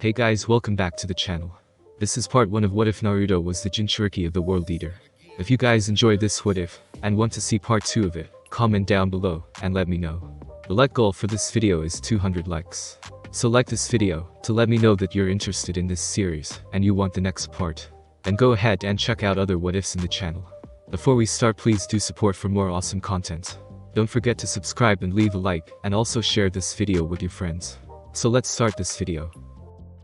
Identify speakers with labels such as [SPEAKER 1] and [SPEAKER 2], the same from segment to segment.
[SPEAKER 1] Hey guys, welcome back to the channel. This is part 1 of What If Naruto was the Jinchuriki of the World Eater. If you guys enjoyed this What If, and want to see part 2 of it, comment down below, and let me know. The like goal for this video is 200 likes. So like this video, to let me know that you're interested in this series, and you want the next part. And go ahead and check out other What Ifs in the channel. Before we start, please do support for more awesome content. Don't forget to subscribe and leave a like, and also share this video with your friends. So let's start this video.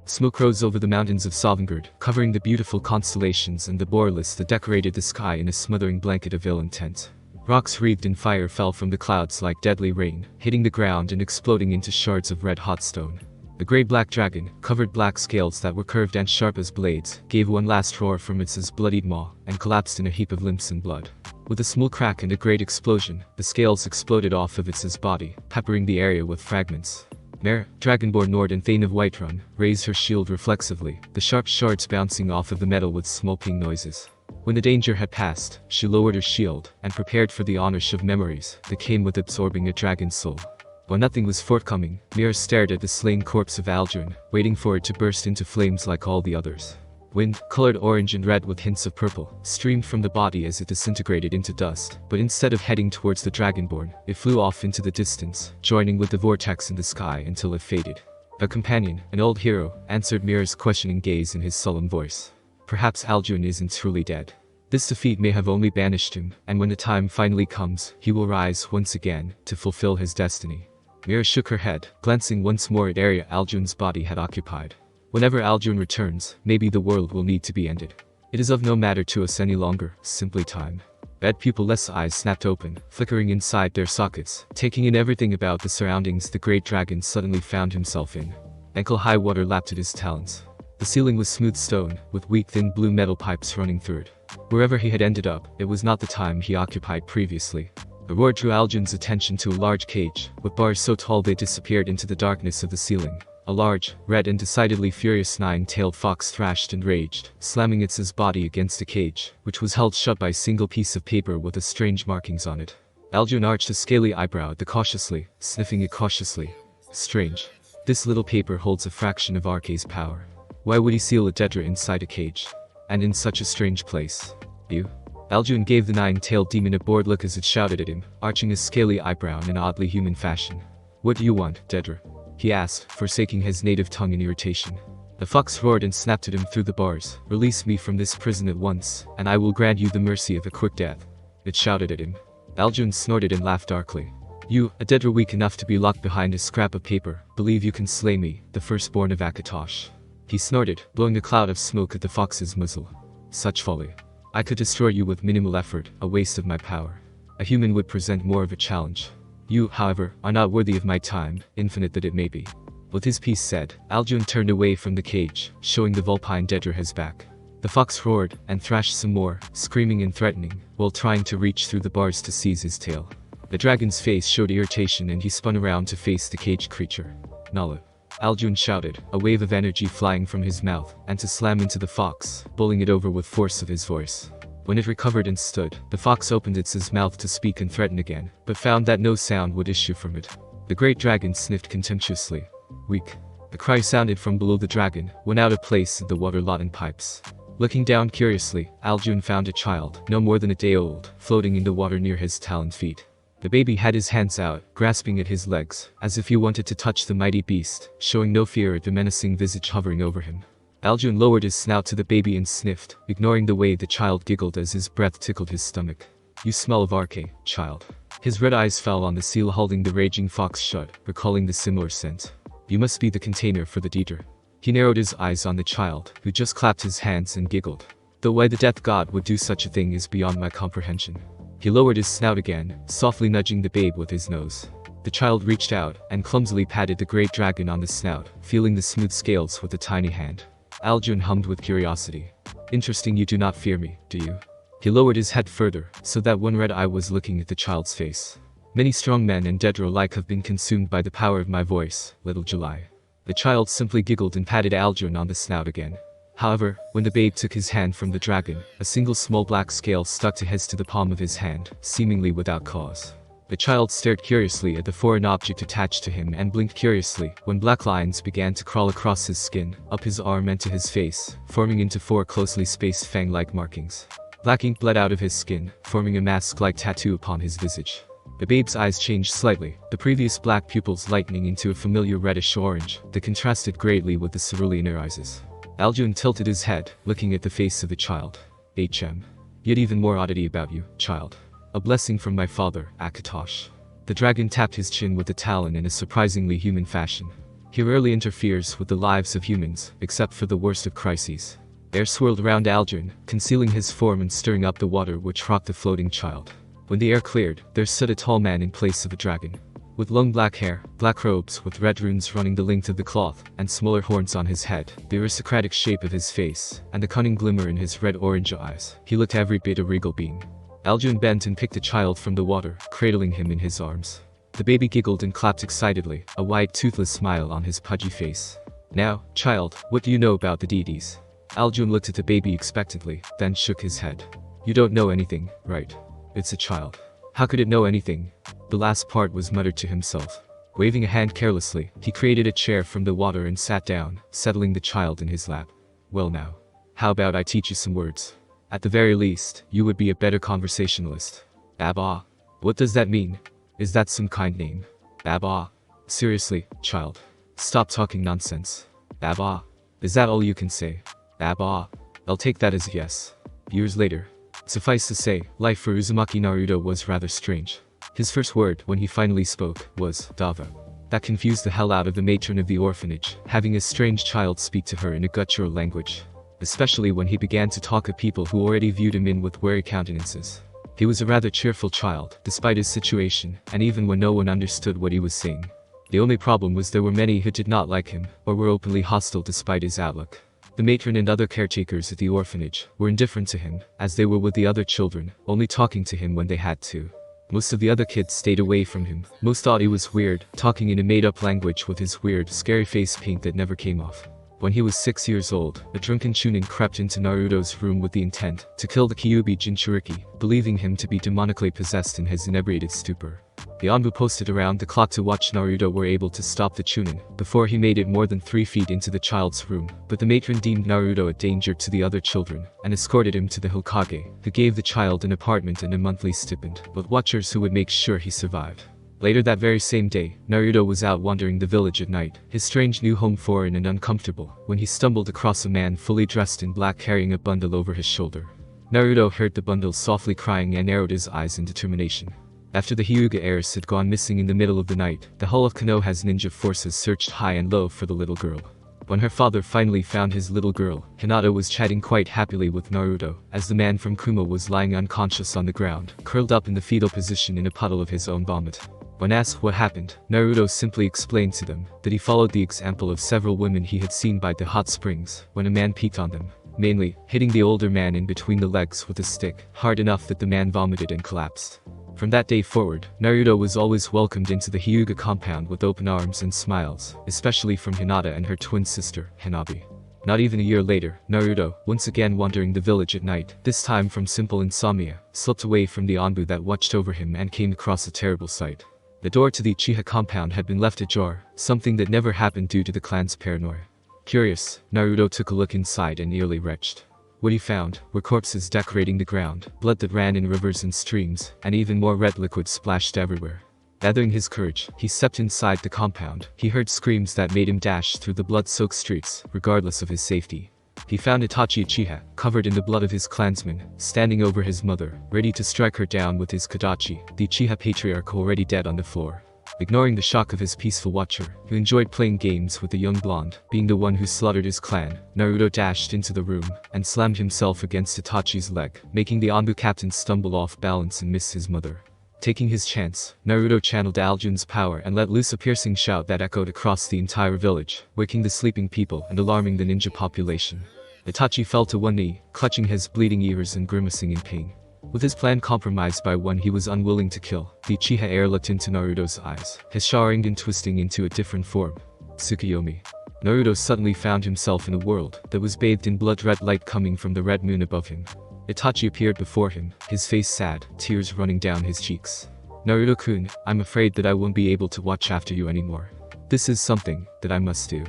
[SPEAKER 1] Smoke rose over the mountains of Sovngarde, covering the beautiful constellations and the borderless that decorated the sky in a smothering blanket of ill intent. Rocks wreathed in fire fell from the clouds like deadly rain, hitting the ground and exploding into shards of red-hot stone. The grey-black dragon, covered black scales that were curved and sharp as blades, gave one last roar from its bloodied maw, and collapsed in a heap of limbs and blood. With a small crack and a great explosion, the scales exploded off of its body, peppering the area with fragments. Mare, Dragonborn Nord and Thane of Whiterun, raised her shield reflexively, the sharp shards bouncing off of the metal with smoking noises. When the danger had passed, she lowered her shield, and prepared for the onrush of memories that came with absorbing a dragon's soul. While nothing was forthcoming, Mira stared at the slain corpse of Alduin, waiting for it to burst into flames like all the others. Wind, colored orange and red with hints of purple, streamed from the body as it disintegrated into dust, but instead of heading towards the Dragonborn, it flew off into the distance, joining with the vortex in the sky until it faded. A companion, an old hero, answered Mira's questioning gaze in his sullen voice. Perhaps Alduin isn't truly dead. This defeat may have only banished him, and when the time finally comes, he will rise once again, to fulfill his destiny. Mira shook her head, glancing once more at area Alduin's body had occupied. Whenever Alduin returns, maybe the world will need to be ended. It is of no matter to us any longer, simply time. Red pupil-less eyes snapped open, flickering inside their sockets, taking in everything about the surroundings the great dragon suddenly found himself in. Ankle-high water lapped at his talons. The ceiling was smooth stone, with weak thin blue metal pipes running through it. Wherever he had ended up, it was not the time he occupied previously. The roar drew Alduin's attention to a large cage, with bars so tall they disappeared into the darkness of the ceiling. A large, red and decidedly furious nine-tailed fox thrashed and raged, slamming its body against the cage, which was held shut by a single piece of paper with strange markings on it. Alduin arched a scaly eyebrow at the cautiously, sniffing it cautiously. Strange. This little paper holds a fraction of Arce's power. Why would he seal a Daedra inside a cage? And in such a strange place? You? Alduin gave the nine-tailed demon a bored look as it shouted at him, arching his scaly eyebrow in an oddly human fashion. What do you want, Daedra? He asked, forsaking his native tongue in irritation. The fox roared and snapped at him through the bars. Release me from this prison at once, and I will grant you the mercy of a quick death. It shouted at him. Alduin snorted and laughed darkly. You, a Daedra weak enough to be locked behind a scrap of paper, believe you can slay me, the firstborn of Akatosh. He snorted, blowing a cloud of smoke at the fox's muzzle. Such folly. I could destroy you with minimal effort, a waste of my power. A human would present more of a challenge. You, however, are not worthy of my time, infinite that it may be. With his piece said, Alduin turned away from the cage, showing the vulpine Daedra his back. The fox roared, and thrashed some more, screaming and threatening, while trying to reach through the bars to seize his tail. The dragon's face showed irritation and he spun around to face the caged creature. Nala. Alduin shouted, a wave of energy flying from his mouth, and to slam into the fox, bowling it over with force of his voice. When it recovered and stood, the fox opened its mouth to speak and threaten again, but found that no sound would issue from it. The great dragon sniffed contemptuously. Weak. The cry sounded from below the dragon, when out of place in the water-laden pipes. Looking down curiously, Alduin found a child, no more than a day old, floating in the water near his taloned feet. The baby had his hands out, grasping at his legs, as if he wanted to touch the mighty beast, showing no fear at the menacing visage hovering over him. Alduin lowered his snout to the baby and sniffed, ignoring the way the child giggled as his breath tickled his stomach. You smell of Arce, child. His red eyes fell on the seal holding the raging fox shut, recalling the similar scent. You must be the container for the Daedra. He narrowed his eyes on the child, who just clapped his hands and giggled. Though why the death god would do such a thing is beyond my comprehension. He lowered his snout again, softly nudging the babe with his nose. The child reached out, and clumsily patted the great dragon on the snout, feeling the smooth scales with a tiny hand. Alduin hummed with curiosity. Interesting, you do not fear me, do you? He lowered his head further, so that one red eye was looking at the child's face. Many strong men and Daedra alike have been consumed by the power of my voice, little July. The child simply giggled and patted Alduin on the snout again. However, when the babe took his hand from the dragon, a single small black scale stuck to the palm of his hand, seemingly without cause. The child stared curiously at the foreign object attached to him and blinked curiously when black lines began to crawl across his skin, up his arm and to his face, forming into 4 closely spaced fang-like markings. Black ink bled out of his skin, forming a mask-like tattoo upon his visage. The babe's eyes changed slightly, the previous black pupils lightening into a familiar reddish-orange that contrasted greatly with the cerulean irises. Alduin tilted his head, looking at the face of the child. Yet even more oddity about you, child. A blessing from my father, Akatosh. The dragon tapped his chin with the talon in a surprisingly human fashion. He rarely interferes with the lives of humans, except for the worst of crises. Air swirled around Alduin, concealing his form and stirring up the water which rocked the floating child. When the air cleared, there stood a tall man in place of a dragon. With long black hair, black robes with red runes running the length of the cloth, and smaller horns on his head, the aristocratic shape of his face, and the cunning glimmer in his red-orange eyes, he looked every bit a regal being. Alduin bent and picked the child from the water, cradling him in his arms. The baby giggled and clapped excitedly, a wide toothless smile on his pudgy face. Now, child, what do you know about the deities? Alduin looked at the baby expectantly, then shook his head. You don't know anything, right? It's a child. How could it know anything? The last part was muttered to himself. Waving a hand carelessly, he created a chair from the water and sat down, settling the child in his lap. Well now. How about I teach you some words? At the very least, you would be a better conversationalist. Baba. What does that mean? Is that some kind name? Baba. Seriously, child. Stop talking nonsense. Baba. Is that all you can say? Baba. I'll take that as a yes. Years later. Suffice to say, life for Uzumaki Naruto was rather strange. His first word, when he finally spoke, was Dava. That confused the hell out of the matron of the orphanage, having a strange child speak to her in a guttural language. Especially when he began to talk of people who already viewed him in with wary countenances. He was a rather cheerful child, despite his situation, and even when no one understood what he was saying. The only problem was there were many who did not like him, or were openly hostile despite his outlook. The matron and other caretakers at the orphanage were indifferent to him, as they were with the other children, only talking to him when they had to. Most of the other kids stayed away from him. Most thought he was weird, talking in a made-up language with his weird, scary face paint that never came off. When he was 6 years old, a drunken Chunin crept into Naruto's room with the intent to kill the Kyuubi Jinchuriki, believing him to be demonically possessed in his inebriated stupor. The Anbu posted around the clock to watch Naruto were able to stop the Chunin before he made it more than 3 feet into the child's room, but the matron deemed Naruto a danger to the other children and escorted him to the Hokage, who gave the child an apartment and a monthly stipend, but watchers who would make sure he survived. Later that very same day, Naruto was out wandering the village at night, his strange new home foreign and uncomfortable, when he stumbled across a man fully dressed in black carrying a bundle over his shoulder. Naruto heard the bundle softly crying and narrowed his eyes in determination. After the Hyuga heiress had gone missing in the middle of the night, the whole of Konoha's ninja forces searched high and low for the little girl. When her father finally found his little girl, Hinata was chatting quite happily with Naruto, as the man from Kuma was lying unconscious on the ground, curled up in the fetal position in a puddle of his own vomit. When asked what happened, Naruto simply explained to them that he followed the example of several women he had seen by the hot springs when a man peeked on them, mainly hitting the older man in between the legs with a stick, hard enough that the man vomited and collapsed. From that day forward, Naruto was always welcomed into the Hyuga compound with open arms and smiles, especially from Hinata and her twin sister, Hanabi. Not even a year later, Naruto, once again wandering the village at night, this time from simple insomnia, slipped away from the Anbu that watched over him and came across a terrible sight. The door to the Uchiha compound had been left ajar, something that never happened due to the clan's paranoia. Curious, Naruto took a look inside and nearly retched. What he found were corpses decorating the ground, blood that ran in rivers and streams, and even more red liquid splashed everywhere. Gathering his courage, he stepped inside the compound. He heard screams that made him dash through the blood-soaked streets, regardless of his safety. He found Itachi Uchiha, covered in the blood of his clansmen, standing over his mother, ready to strike her down with his Kodachi, the Uchiha patriarch already dead on the floor. Ignoring the shock of his peaceful watcher, who enjoyed playing games with the young blonde, being the one who slaughtered his clan, Naruto dashed into the room and slammed himself against Itachi's leg, making the Anbu captain stumble off balance and miss his mother. Taking his chance, Naruto channeled Alduin's power and let loose a piercing shout that echoed across the entire village, waking the sleeping people and alarming the ninja population. Itachi fell to one knee, clutching his bleeding ears and grimacing in pain. With his plan compromised by one he was unwilling to kill, the Uchiha heir looked into Naruto's eyes, his showering and twisting into a different form. Tsukuyomi. Naruto suddenly found himself in a world that was bathed in blood-red light coming from the red moon above him. Itachi appeared before him, his face sad, tears running down his cheeks. Naruto-kun, I'm afraid that I won't be able to watch after you anymore. This is something that I must do.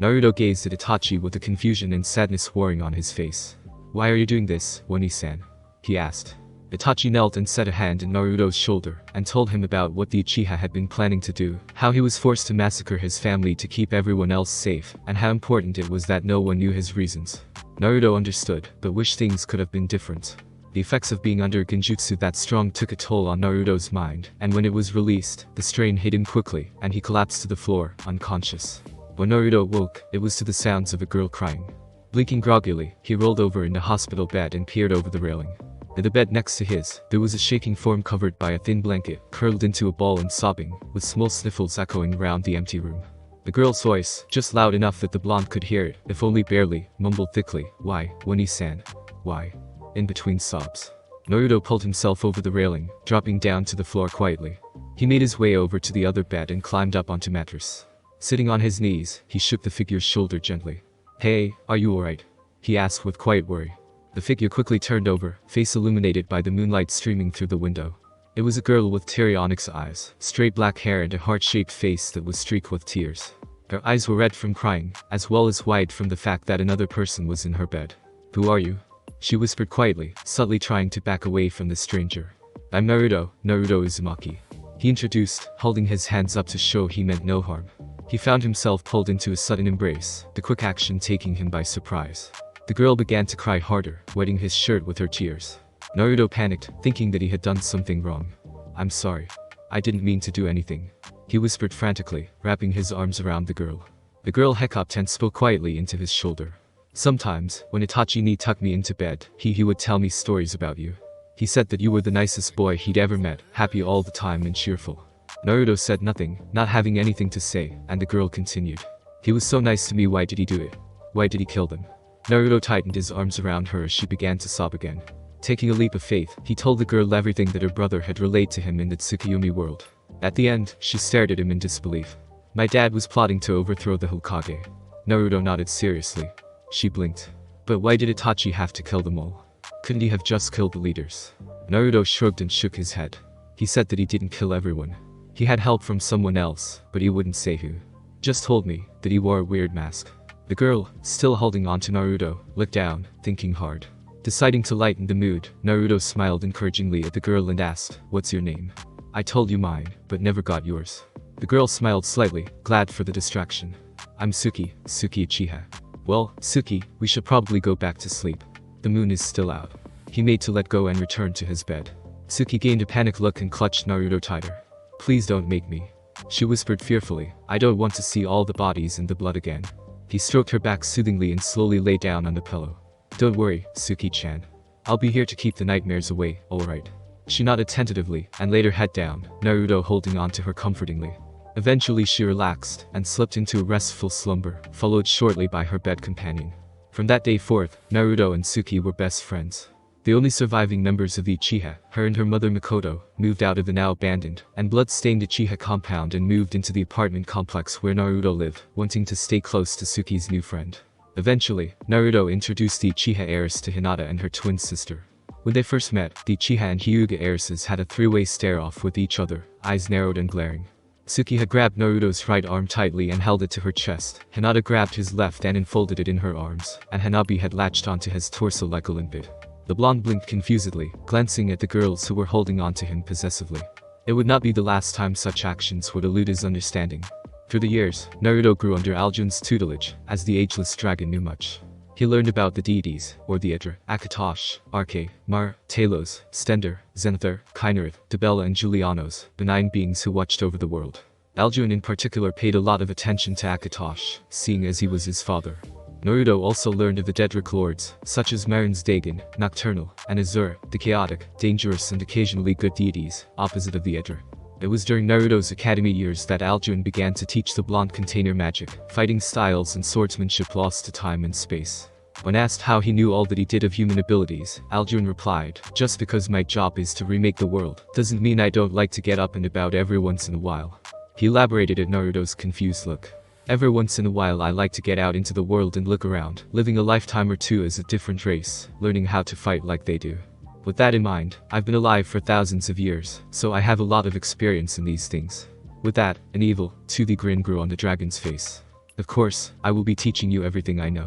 [SPEAKER 1] Naruto gazed at Itachi with the confusion and sadness warring on his face. Why are you doing this, Oni-san? He asked. Itachi knelt and set a hand on Naruto's shoulder, and told him about what the Uchiha had been planning to do, how he was forced to massacre his family to keep everyone else safe, and how important it was that no one knew his reasons. Naruto understood, but wished things could have been different. The effects of being under genjutsu that strong took a toll on Naruto's mind, and when it was released, the strain hit him quickly, and he collapsed to the floor, unconscious. When Naruto woke, it was to the sounds of a girl crying. Blinking groggily, he rolled over in the hospital bed and peered over the railing. In the bed next to his, there was a shaking form covered by a thin blanket, curled into a ball and sobbing, with small sniffles echoing round the empty room. The girl's voice, just loud enough that the blonde could hear it, if only barely, mumbled thickly, "Why, Oni-san? Why?" In between sobs. Naruto pulled himself over the railing, dropping down to the floor quietly. He made his way over to the other bed and climbed up onto mattress. Sitting on his knees, he shook the figure's shoulder gently. "Hey, are you alright?" he asked with quiet worry. The figure quickly turned over, face illuminated by the moonlight streaming through the window. It was a girl with teary onyx eyes, straight black hair and a heart-shaped face that was streaked with tears. Her eyes were red from crying, as well as white from the fact that another person was in her bed. "Who are you?" she whispered quietly, subtly trying to back away from the stranger. "I'm Naruto Uzumaki," he introduced, holding his hands up to show he meant no harm. He found himself pulled into a sudden embrace, the quick action taking him by surprise. The girl began to cry harder, wetting his shirt with her tears. Naruto panicked, thinking that he had done something wrong. "I'm sorry. I didn't mean to do anything," he whispered frantically, wrapping his arms around the girl. The girl hiccuped and spoke quietly into his shoulder. "Sometimes, when Itachi tucked me into bed, he would tell me stories about you. He said that you were the nicest boy he'd ever met, happy all the time and cheerful." Naruto said nothing, not having anything to say, and the girl continued. "He was so nice to me. Why did he do it? Why did he kill them?" Naruto tightened his arms around her as she began to sob again. Taking a leap of faith, he told the girl everything that her brother had relayed to him in the Tsukuyomi world. At the end, she stared at him in disbelief. "My dad was plotting to overthrow the Hokage." Naruto nodded seriously. She blinked. "But why did Itachi have to kill them all? Couldn't he have just killed the leaders?" Naruto shrugged and shook his head. He said that he didn't kill everyone. He had help from someone else, but he wouldn't say who. Just told me that he wore a weird mask. The girl, still holding on to Naruto, looked down, thinking hard. Deciding to lighten the mood, Naruto smiled encouragingly at the girl and asked, "What's your name?" "I told you mine, but never got yours." The girl smiled slightly, glad for the distraction. "I'm Suki Uchiha." "Well, Suki, we should probably go back to sleep. The moon is still out." He made to let go and returned to his bed. Suki gained a panicked look and clutched Naruto tighter. "Please don't make me," she whispered fearfully. "I don't want to see all the bodies and the blood again." He stroked her back soothingly and slowly lay down on the pillow. "Don't worry, Suki-chan. I'll be here to keep the nightmares away, alright?" She nodded tentatively, and laid her head down, Naruto holding on to her comfortingly. Eventually she relaxed, and slipped into a restful slumber, followed shortly by her bed companion. From that day forth, Naruto and Suki were best friends. The only surviving members of the Uchiha, her and her mother Mikoto, moved out of the now abandoned and blood-stained Uchiha compound and moved into the apartment complex where Naruto lived, wanting to stay close to Suki's new friend. Eventually, Naruto introduced the Uchiha heiress to Hinata and her twin sister. When they first met, the Uchiha and Hyuga heiresses had a three-way stare-off with each other, eyes narrowed and glaring. Suki had grabbed Naruto's right arm tightly and held it to her chest. Hinata grabbed his left and enfolded it in her arms, and Hanabi had latched onto his torso like a limpet. The blonde blinked confusedly, glancing at the girls who were holding onto him possessively. It would not be the last time such actions would elude his understanding. Through the years, Naruto grew under Alduin's tutelage, as the ageless dragon knew much. He learned about the deities, or the Aedra, Akatosh, Arche, Mara, Talos, Stender, Zenithar, Kainerith, Debella and Julianos, benign beings who watched over the world. Alduin in particular paid a lot of attention to Akatosh, seeing as he was his father. Naruto also learned of the Daedric lords, such as Marin's Dagon, Nocturnal, and Azura, the chaotic, dangerous and occasionally good deities, opposite of the Aedra. It was during Naruto's academy years that Alduin began to teach the blonde container magic, fighting styles and swordsmanship lost to time and space. When asked how he knew all that he did of human abilities, Alduin replied, "Just because my job is to remake the world, doesn't mean I don't like to get up and about every once in a while." He elaborated at Naruto's confused look. "Every once in a while I like to get out into the world and look around, living a lifetime or two as a different race, learning how to fight like they do." With that in mind, I've been alive for thousands of years, so I have a lot of experience in these things. With that, an evil, toothy grin grew on the dragon's face. Of course, I will be teaching you everything I know.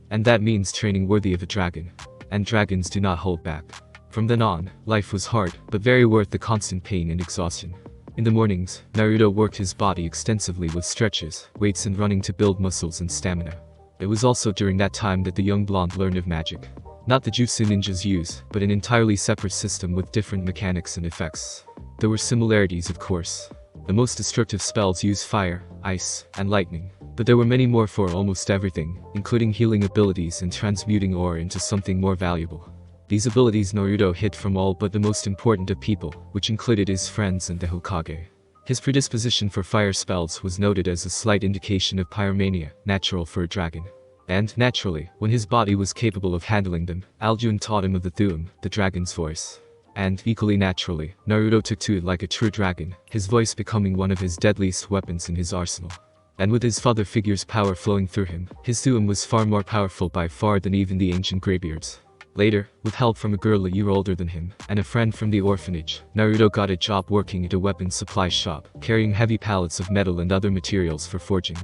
[SPEAKER 1] And that means training worthy of a dragon. And dragons do not hold back. From then on, life was hard, but very worth the constant pain and exhaustion. In the mornings, Naruto worked his body extensively with stretches, weights and running to build muscles and stamina. It was also during that time that the young blonde learned of magic. Not the jutsu ninjas use, but an entirely separate system with different mechanics and effects. There were similarities, of course. The most destructive spells use fire, ice, and lightning. But there were many more for almost everything, including healing abilities and transmuting ore into something more valuable. These abilities Naruto hid from all but the most important of people, which included his friends and the Hokage. His predisposition for fire spells was noted as a slight indication of pyromania, natural for a dragon. And, naturally, when his body was capable of handling them, Alduin taught him of the Thuum, the dragon's voice. And, equally naturally, Naruto took to it like a true dragon, his voice becoming one of his deadliest weapons in his arsenal. And with his father figure's power flowing through him, his Thuum was far more powerful by far than even the ancient graybeards. Later, with help from a girl a year older than him, and a friend from the orphanage, Naruto got a job working at a weapons supply shop, carrying heavy pallets of metal and other materials for forging.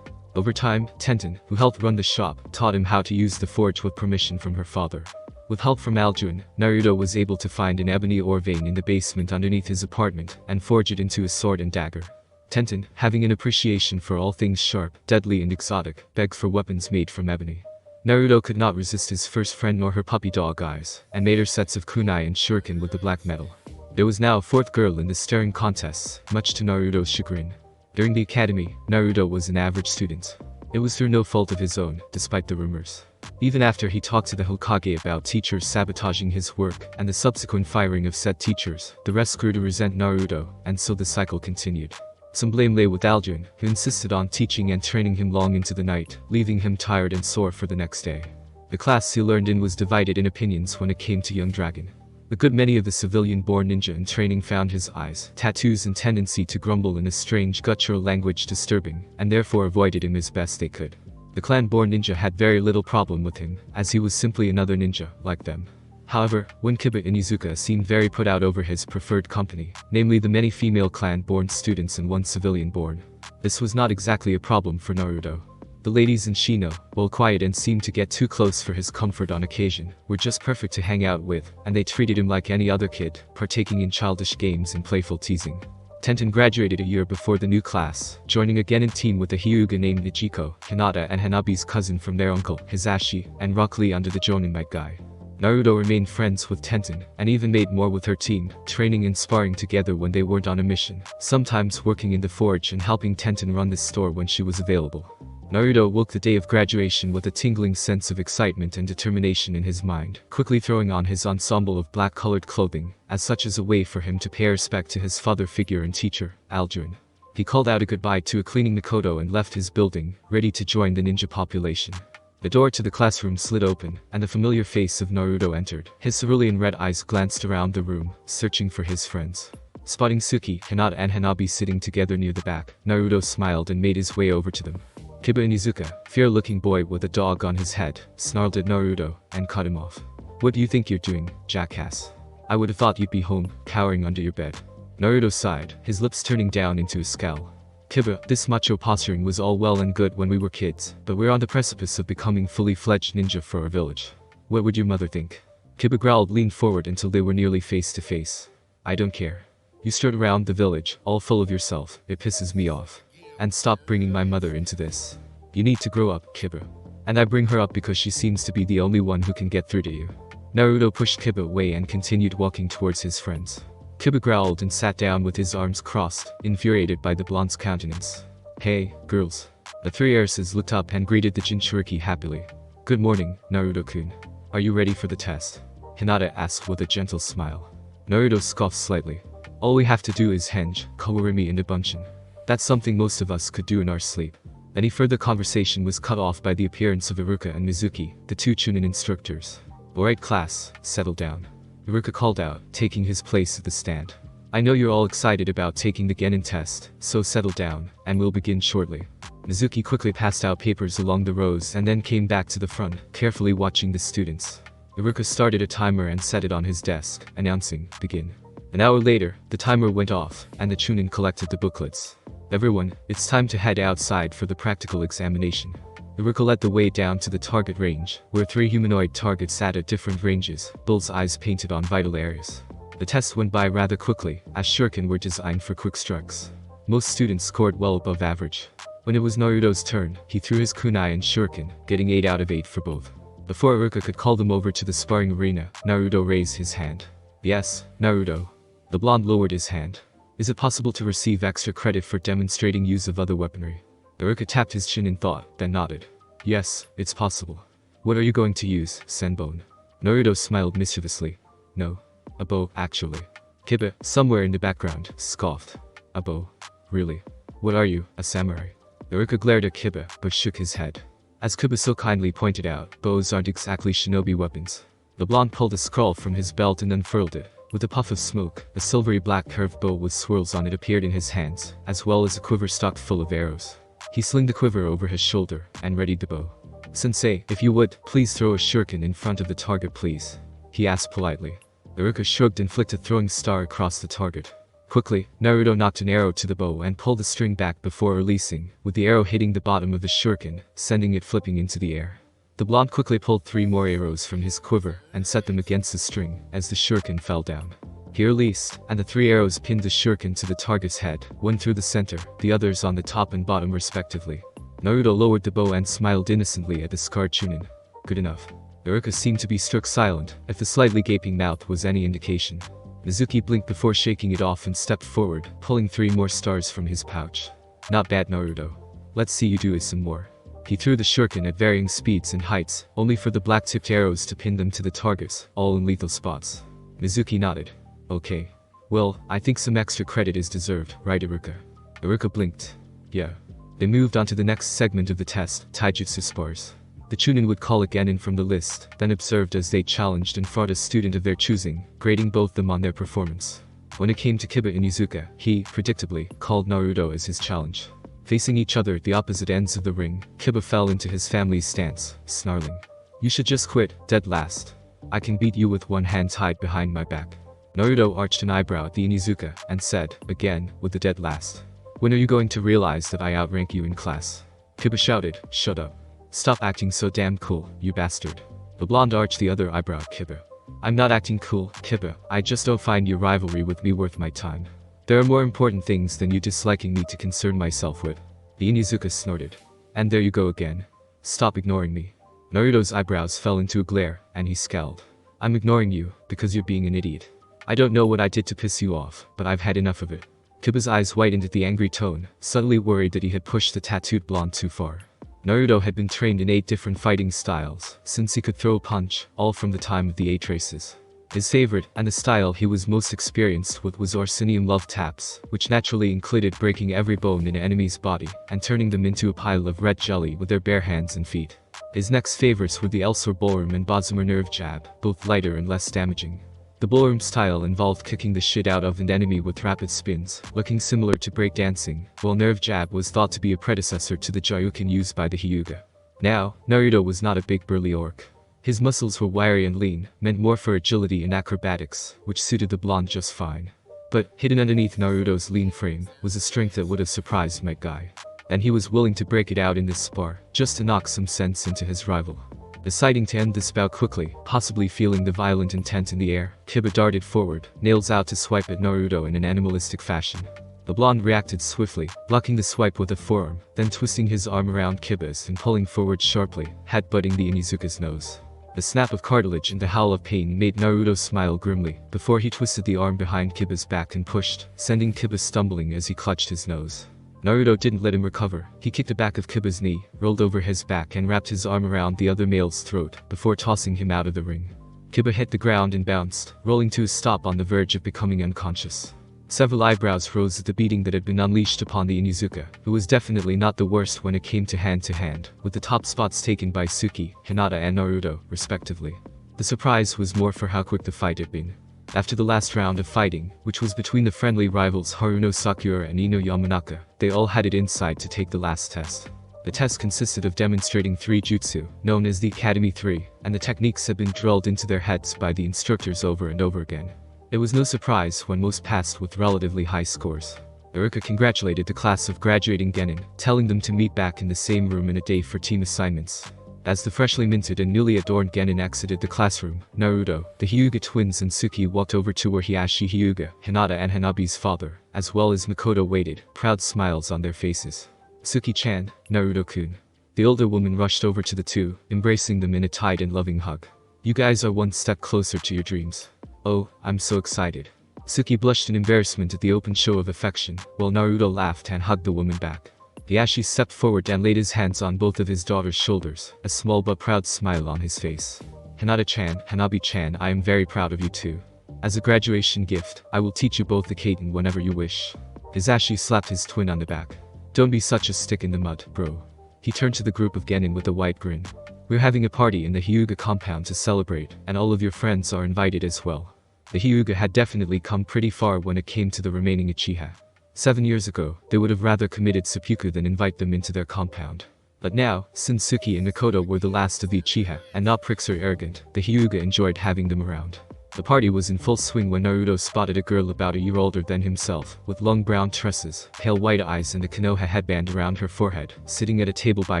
[SPEAKER 1] Over time, Tenten, who helped run the shop, taught him how to use the forge with permission from her father. With help from Alduin, Naruto was able to find an ebony ore vein in the basement underneath his apartment, and forge it into a sword and dagger. Tenten, having an appreciation for all things sharp, deadly and exotic, begged for weapons made from ebony. Naruto could not resist his first friend nor her puppy dog eyes, and made her sets of kunai and shuriken with the black metal. There was now a fourth girl in the staring contests, much to Naruto's chagrin. During the academy, Naruto was an average student. It was through no fault of his own, despite the rumors. Even after he talked to the Hokage about teachers sabotaging his work and the subsequent firing of said teachers, the rest grew to resent Naruto, and so the cycle continued. Some blame lay with Alduin, who insisted on teaching and training him long into the night, leaving him tired and sore for the next day. The class he learned in was divided in opinions when it came to young dragon. A good many of the civilian-born ninja in training found his eyes, tattoos and tendency to grumble in a strange guttural language disturbing, and therefore avoided him as best they could. The clan-born ninja had very little problem with him, as he was simply another ninja, like them. However, when Kiba and Izuka seemed very put out over his preferred company, namely the many female clan-born students and one civilian-born. This was not exactly a problem for Naruto. The ladies in Shino, while quiet and seemed to get too close for his comfort on occasion, were just perfect to hang out with, and they treated him like any other kid, partaking in childish games and playful teasing. Tenten graduated a year before the new class, joining a genin team with a Hyuga named Nichiko, Hinata and Hanabi's cousin from their uncle, Hisashi, and Rock Lee under the Jonin Might guy. Naruto remained friends with Tenten, and even made more with her team, training and sparring together when they weren't on a mission, sometimes working in the forge and helping Tenten run the store when she was available. Naruto woke the day of graduation with a tingling sense of excitement and determination in his mind, quickly throwing on his ensemble of black-colored clothing, as such as a way for him to pay respect to his father figure and teacher, Alduin. He called out a goodbye to a cleaning Mikoto and left his building, ready to join the ninja population. The door to the classroom slid open, and the familiar face of Naruto entered. His cerulean red eyes glanced around the room, searching for his friends. Spotting Suki, Hinata and Hanabi sitting together near the back, Naruto smiled and made his way over to them. Kiba and Izuka, fair-looking boy with a dog on his head, snarled at Naruto, and cut him off. "What do you think you're doing, jackass? I would have thought you'd be home, cowering under your bed." Naruto sighed, his lips turning down into a scowl. "Kiba, this macho posturing was all well and good when we were kids, but we're on the precipice of becoming fully-fledged ninja for our village. What would your mother think?" Kiba growled, leaned forward until they were nearly face-to-face. "I don't care. You strut around the village, all full of yourself, it pisses me off. And stop bringing my mother into this. You need to grow up, Kiba. And I bring her up because she seems to be the only one who can get through to you." Naruto pushed Kiba away and continued walking towards his friends. Kiba growled and sat down with his arms crossed, infuriated by the blonde's countenance. "Hey, girls." The three heiresses looked up and greeted the Jinchuriki happily. "Good morning, Naruto-kun. Are you ready for the test?" Hinata asked with a gentle smile. Naruto scoffed slightly. "All we have to do is henge, Kawarimi into Bunshin. That's something most of us could do in our sleep." Any further conversation was cut off by the appearance of Iruka and Mizuki, the two Chunin instructors. "Alright class, settle down." Iruka called out, taking his place at the stand. "I know you're all excited about taking the genin test, so settle down, and we'll begin shortly." Mizuki quickly passed out papers along the rows and then came back to the front, carefully watching the students. Iruka started a timer and set it on his desk, announcing, "Begin." An hour later, the timer went off, and the Chunin collected the booklets. "Everyone, it's time to head outside for the practical examination." Iruka led the way down to the target range, where 3 humanoid targets sat at different ranges, bull's eyes painted on vital areas. The test went by rather quickly, as shuriken were designed for quick strikes. Most students scored well above average. When it was Naruto's turn, he threw his kunai and shuriken, getting 8 out of 8 for both. Before Iruka could call them over to the sparring arena, Naruto raised his hand. "Yes, Naruto." The blonde lowered his hand. "Is it possible to receive extra credit for demonstrating use of other weaponry?" Iruka tapped his chin in thought, then nodded. "Yes, it's possible." "What are you going to use, Senbone?" Naruto smiled mischievously. "No. A bow, actually." Kiba, somewhere in the background, scoffed. "A bow? Really? What are you, a samurai?" Iruka glared at Kiba, but shook his head. As Kiba so kindly pointed out, bows aren't exactly shinobi weapons. The blonde pulled a scroll from his belt and unfurled it. With a puff of smoke, a silvery black curved bow with swirls on it appeared in his hands, as well as a quiver stocked full of arrows. He slinged the quiver over his shoulder, and readied the bow. "Sensei, if you would, please throw a shuriken in front of the target please," he asked politely. Iruka shrugged and flicked a throwing star across the target. Quickly, Naruto knocked an arrow to the bow and pulled the string back before releasing, with the arrow hitting the bottom of the shuriken, sending it flipping into the air. The blonde quickly pulled 3 more arrows from his quiver and set them against the string as the shuriken fell down. He released, and the 3 arrows pinned the shuriken to the target's head, one through the center, the others on the top and bottom respectively. Naruto lowered the bow and smiled innocently at the scarred Chunin. "Good enough." Iruka seemed to be struck silent, if the slightly gaping mouth was any indication. Mizuki blinked before shaking it off and stepped forward, pulling 3 more stars from his pouch. "Not bad, Naruto. Let's see you do it some more." He threw the shuriken at varying speeds and heights, only for the black-tipped arrows to pin them to the targets, all in lethal spots. Mizuki nodded. "Okay. Well, I think some extra credit is deserved, right Iruka?" Iruka blinked. "Yeah." They moved on to the next segment of the test, taijutsu spars. The Chunin would call again in from the list, then observed as they challenged and fought a student of their choosing, grading both them on their performance. When it came to Kiba Inuzuka, he, predictably, called Naruto as his challenge. Facing each other at the opposite ends of the ring, Kiba fell into his family's stance, snarling. "You should just quit, dead last. I can beat you with one hand tied behind my back." Naruto arched an eyebrow at the Inuzuka, and said, again, with the dead last. "When are you going to realize that I outrank you in class?" Kiba shouted, "Shut up. Stop acting so damn cool, you bastard." The blonde arched the other eyebrow at Kiba. "I'm not acting cool, Kiba, I just don't find your rivalry with me worth my time. There are more important things than you disliking me to concern myself with." The Inuzuka snorted. "And there you go again. Stop ignoring me." Naruto's eyebrows fell into a glare, and he scowled. "I'm ignoring you, because you're being an idiot. I don't know what I did to piss you off, but I've had enough of it." Kiba's eyes whitened at the angry tone, subtly worried that he had pushed the tattooed blonde too far. Naruto had been trained in 8 different fighting styles, since he could throw a punch, all from the time of the 8 races. His favorite, and the style he was most experienced with, was Orsinium love taps, which naturally included breaking every bone in an enemy's body, and turning them into a pile of red jelly with their bare hands and feet. His next favorites were the Elsor Bullworm and Bosmer Nerve Jab, both lighter and less damaging. The Bullworm style involved kicking the shit out of an enemy with rapid spins, looking similar to breakdancing, while Nerve Jab was thought to be a predecessor to the Jyoken used by the Hyuga. Now, Naruto was not a big burly orc. His muscles were wiry and lean, meant more for agility and acrobatics, which suited the blonde just fine. But, hidden underneath Naruto's lean frame, was a strength that would have surprised my guy. And he was willing to break it out in this spar, just to knock some sense into his rival. Deciding to end this bout quickly, possibly feeling the violent intent in the air, Kiba darted forward, nails out to swipe at Naruto in an animalistic fashion. The blonde reacted swiftly, blocking the swipe with a forearm, then twisting his arm around Kiba's and pulling forward sharply, headbutting the Inuzuka's nose. The snap of cartilage and the howl of pain made Naruto smile grimly, before he twisted the arm behind Kiba's back and pushed, sending Kiba stumbling as he clutched his nose. Naruto didn't let him recover. He kicked the back of Kiba's knee, rolled over his back and wrapped his arm around the other male's throat, before tossing him out of the ring. Kiba hit the ground and bounced, rolling to a stop on the verge of becoming unconscious. Several eyebrows rose at the beating that had been unleashed upon the Inuzuka, who was definitely not the worst when it came to hand, with the top spots taken by Suki, Hinata and Naruto, respectively. The surprise was more for how quick the fight had been. After the last round of fighting, which was between the friendly rivals Haruno Sakura and Ino Yamanaka, they all had it inside to take the last test. The test consisted of demonstrating 3 jutsu, known as the Academy 3, and the techniques had been drilled into their heads by the instructors over and over again. It was no surprise when most passed with relatively high scores. Iruka congratulated the class of graduating genin, telling them to meet back in the same room in a day for team assignments. As the freshly minted and newly adorned genin exited the classroom, Naruto, the Hyuga twins and Suki walked over to where Hiashi Hyuga, Hinata and Hanabi's father, as well as Makoto waited, proud smiles on their faces. Suki-chan, Naruto-kun. The older woman rushed over to the two, embracing them in a tight and loving hug. You guys are one step closer to your dreams. Oh, I'm so excited. Suki blushed in embarrassment at the open show of affection, while Naruto laughed and hugged the woman back. Hiashi stepped forward and laid his hands on both of his daughter's shoulders, a small but proud smile on his face. Hinata-chan, Hanabi-chan, I am very proud of you too. As a graduation gift, I will teach you both the kaiten whenever you wish. Hisashi slapped his twin on the back. Don't be such a stick in the mud, bro. He turned to the group of genin with a wide grin. We're having a party in the Hyuga compound to celebrate, and all of your friends are invited as well. The Hyuga had definitely come pretty far when it came to the remaining Uchiha. 7 years ago, they would have rather committed seppuku than invite them into their compound. But now, since Suki and Makoto were the last of the Uchiha, and not pricks or arrogant, the Hyuga enjoyed having them around. The party was in full swing when Naruto spotted a girl about a year older than himself, with long brown tresses, pale white eyes and a Konoha headband around her forehead, sitting at a table by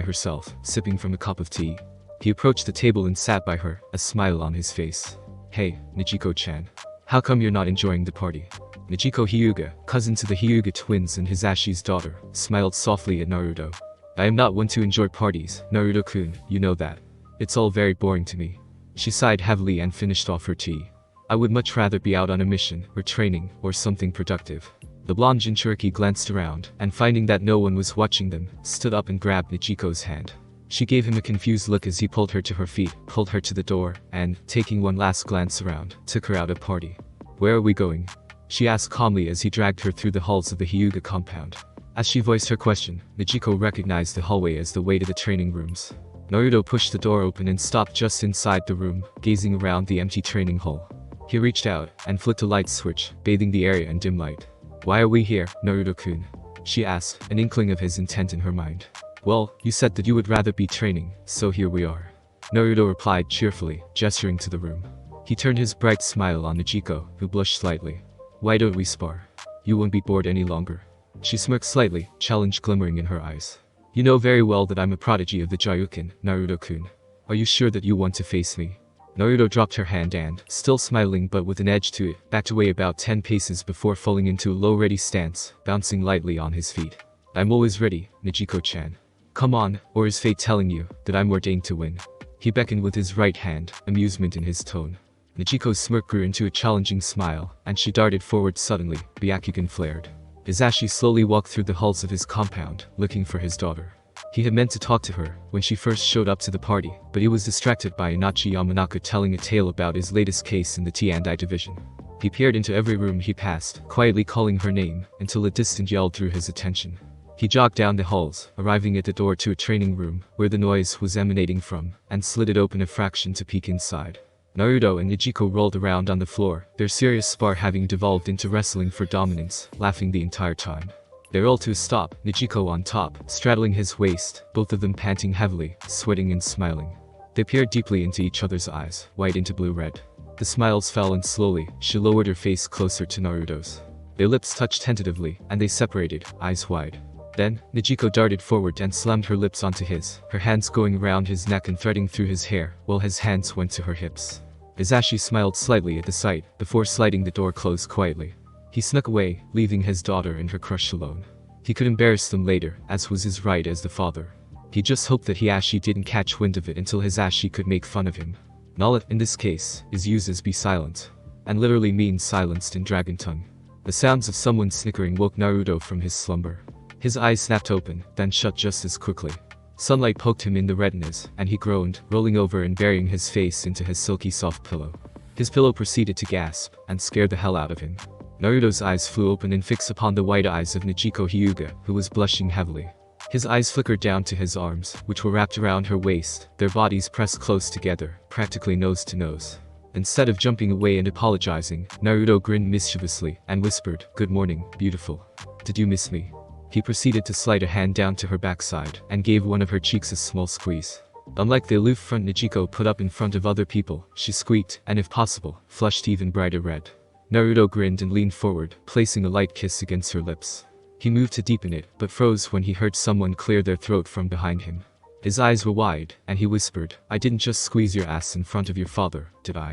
[SPEAKER 1] herself, sipping from a cup of tea. He approached the table and sat by her, a smile on his face. Hey, Nichiko-chan. How come you're not enjoying the party? Nichiko Hyuga, cousin to the Hyuga twins and Hisashi's daughter, smiled softly at Naruto. I am not one to enjoy parties, Naruto-kun, you know that. It's all very boring to me. She sighed heavily and finished off her tea. I would much rather be out on a mission, or training, or something productive. The blonde Jinchuriki glanced around, and finding that no one was watching them, stood up and grabbed Nichiko's hand. She gave him a confused look as he pulled her to her feet, pulled her to the door, and, taking one last glance around, took her out of party. Where are we going? She asked calmly as he dragged her through the halls of the Hyuga compound. As she voiced her question, Nichiko recognized the hallway as the way to the training rooms. Naruto pushed the door open and stopped just inside the room, gazing around the empty training hall. He reached out, and flicked a light switch, bathing the area in dim light. Why are we here, Naruto-kun? She asked, an inkling of his intent in her mind. Well, you said that you would rather be training, so here we are. Naruto replied cheerfully, gesturing to the room. He turned his bright smile on Nichiko, who blushed slightly. Why don't we spar? You won't be bored any longer. She smirked slightly, challenge glimmering in her eyes. You know very well that I'm a prodigy of the Jyuken, Naruto-kun. Are you sure that you want to face me? Naruto dropped her hand and, still smiling but with an edge to it, backed away about 10 paces before falling into a low ready stance, bouncing lightly on his feet. I'm always ready, Nichiko-chan. Come on, or is fate telling you that I'm ordained to win? He beckoned with his right hand, amusement in his tone. Nichiko's smirk grew into a challenging smile, and she darted forward suddenly, Byakugan flared. Hisashi slowly walked through the halls of his compound, looking for his daughter. He had meant to talk to her when she first showed up to the party, but he was distracted by Inochi Yamanaka telling a tale about his latest case in the T&I division. He peered into every room he passed, quietly calling her name, until a distant yell drew his attention. He jogged down the halls, arriving at the door to a training room, where the noise was emanating from, and slid it open a fraction to peek inside. Naruto and Nichiko rolled around on the floor, their serious spar having devolved into wrestling for dominance, laughing the entire time. They rolled to a stop, Nichiko on top, straddling his waist, both of them panting heavily, sweating and smiling. They peered deeply into each other's eyes, white into blue-red. The smiles fell and slowly, she lowered her face closer to Naruto's. Their lips touched tentatively, and they separated, eyes wide. Then, Nichiko darted forward and slammed her lips onto his, her hands going around his neck and threading through his hair, while his hands went to her hips. Hisashi smiled slightly at the sight, before sliding the door closed quietly. He snuck away, leaving his daughter and her crush alone. He could embarrass them later, as was his right as the father. He just hoped that Hiashi didn't catch wind of it until Hisashi could make fun of him. Nala, in this case, is used as be silent, and literally means silenced in dragon tongue. The sounds of someone snickering woke Naruto from his slumber. His eyes snapped open, then shut just as quickly. Sunlight poked him in the retinas, and he groaned, rolling over and burying his face into his silky soft pillow. His pillow proceeded to gasp, and scare the hell out of him. Naruto's eyes flew open and fixed upon the white eyes of Nichiko Hyuga, who was blushing heavily. His eyes flickered down to his arms, which were wrapped around her waist, their bodies pressed close together, practically nose to nose. Instead of jumping away and apologizing, Naruto grinned mischievously, and whispered, "Good morning, beautiful. Did you miss me?" He proceeded to slide a hand down to her backside and gave one of her cheeks a small squeeze. Unlike the aloof front Nichiko put up in front of other people, she squeaked and, if possible, flushed even brighter red. Naruto grinned and leaned forward, placing a light kiss against her lips. He moved to deepen it, but froze when he heard someone clear their throat from behind him. His eyes were wide, and he whispered, "I didn't just squeeze your ass in front of your father, did I?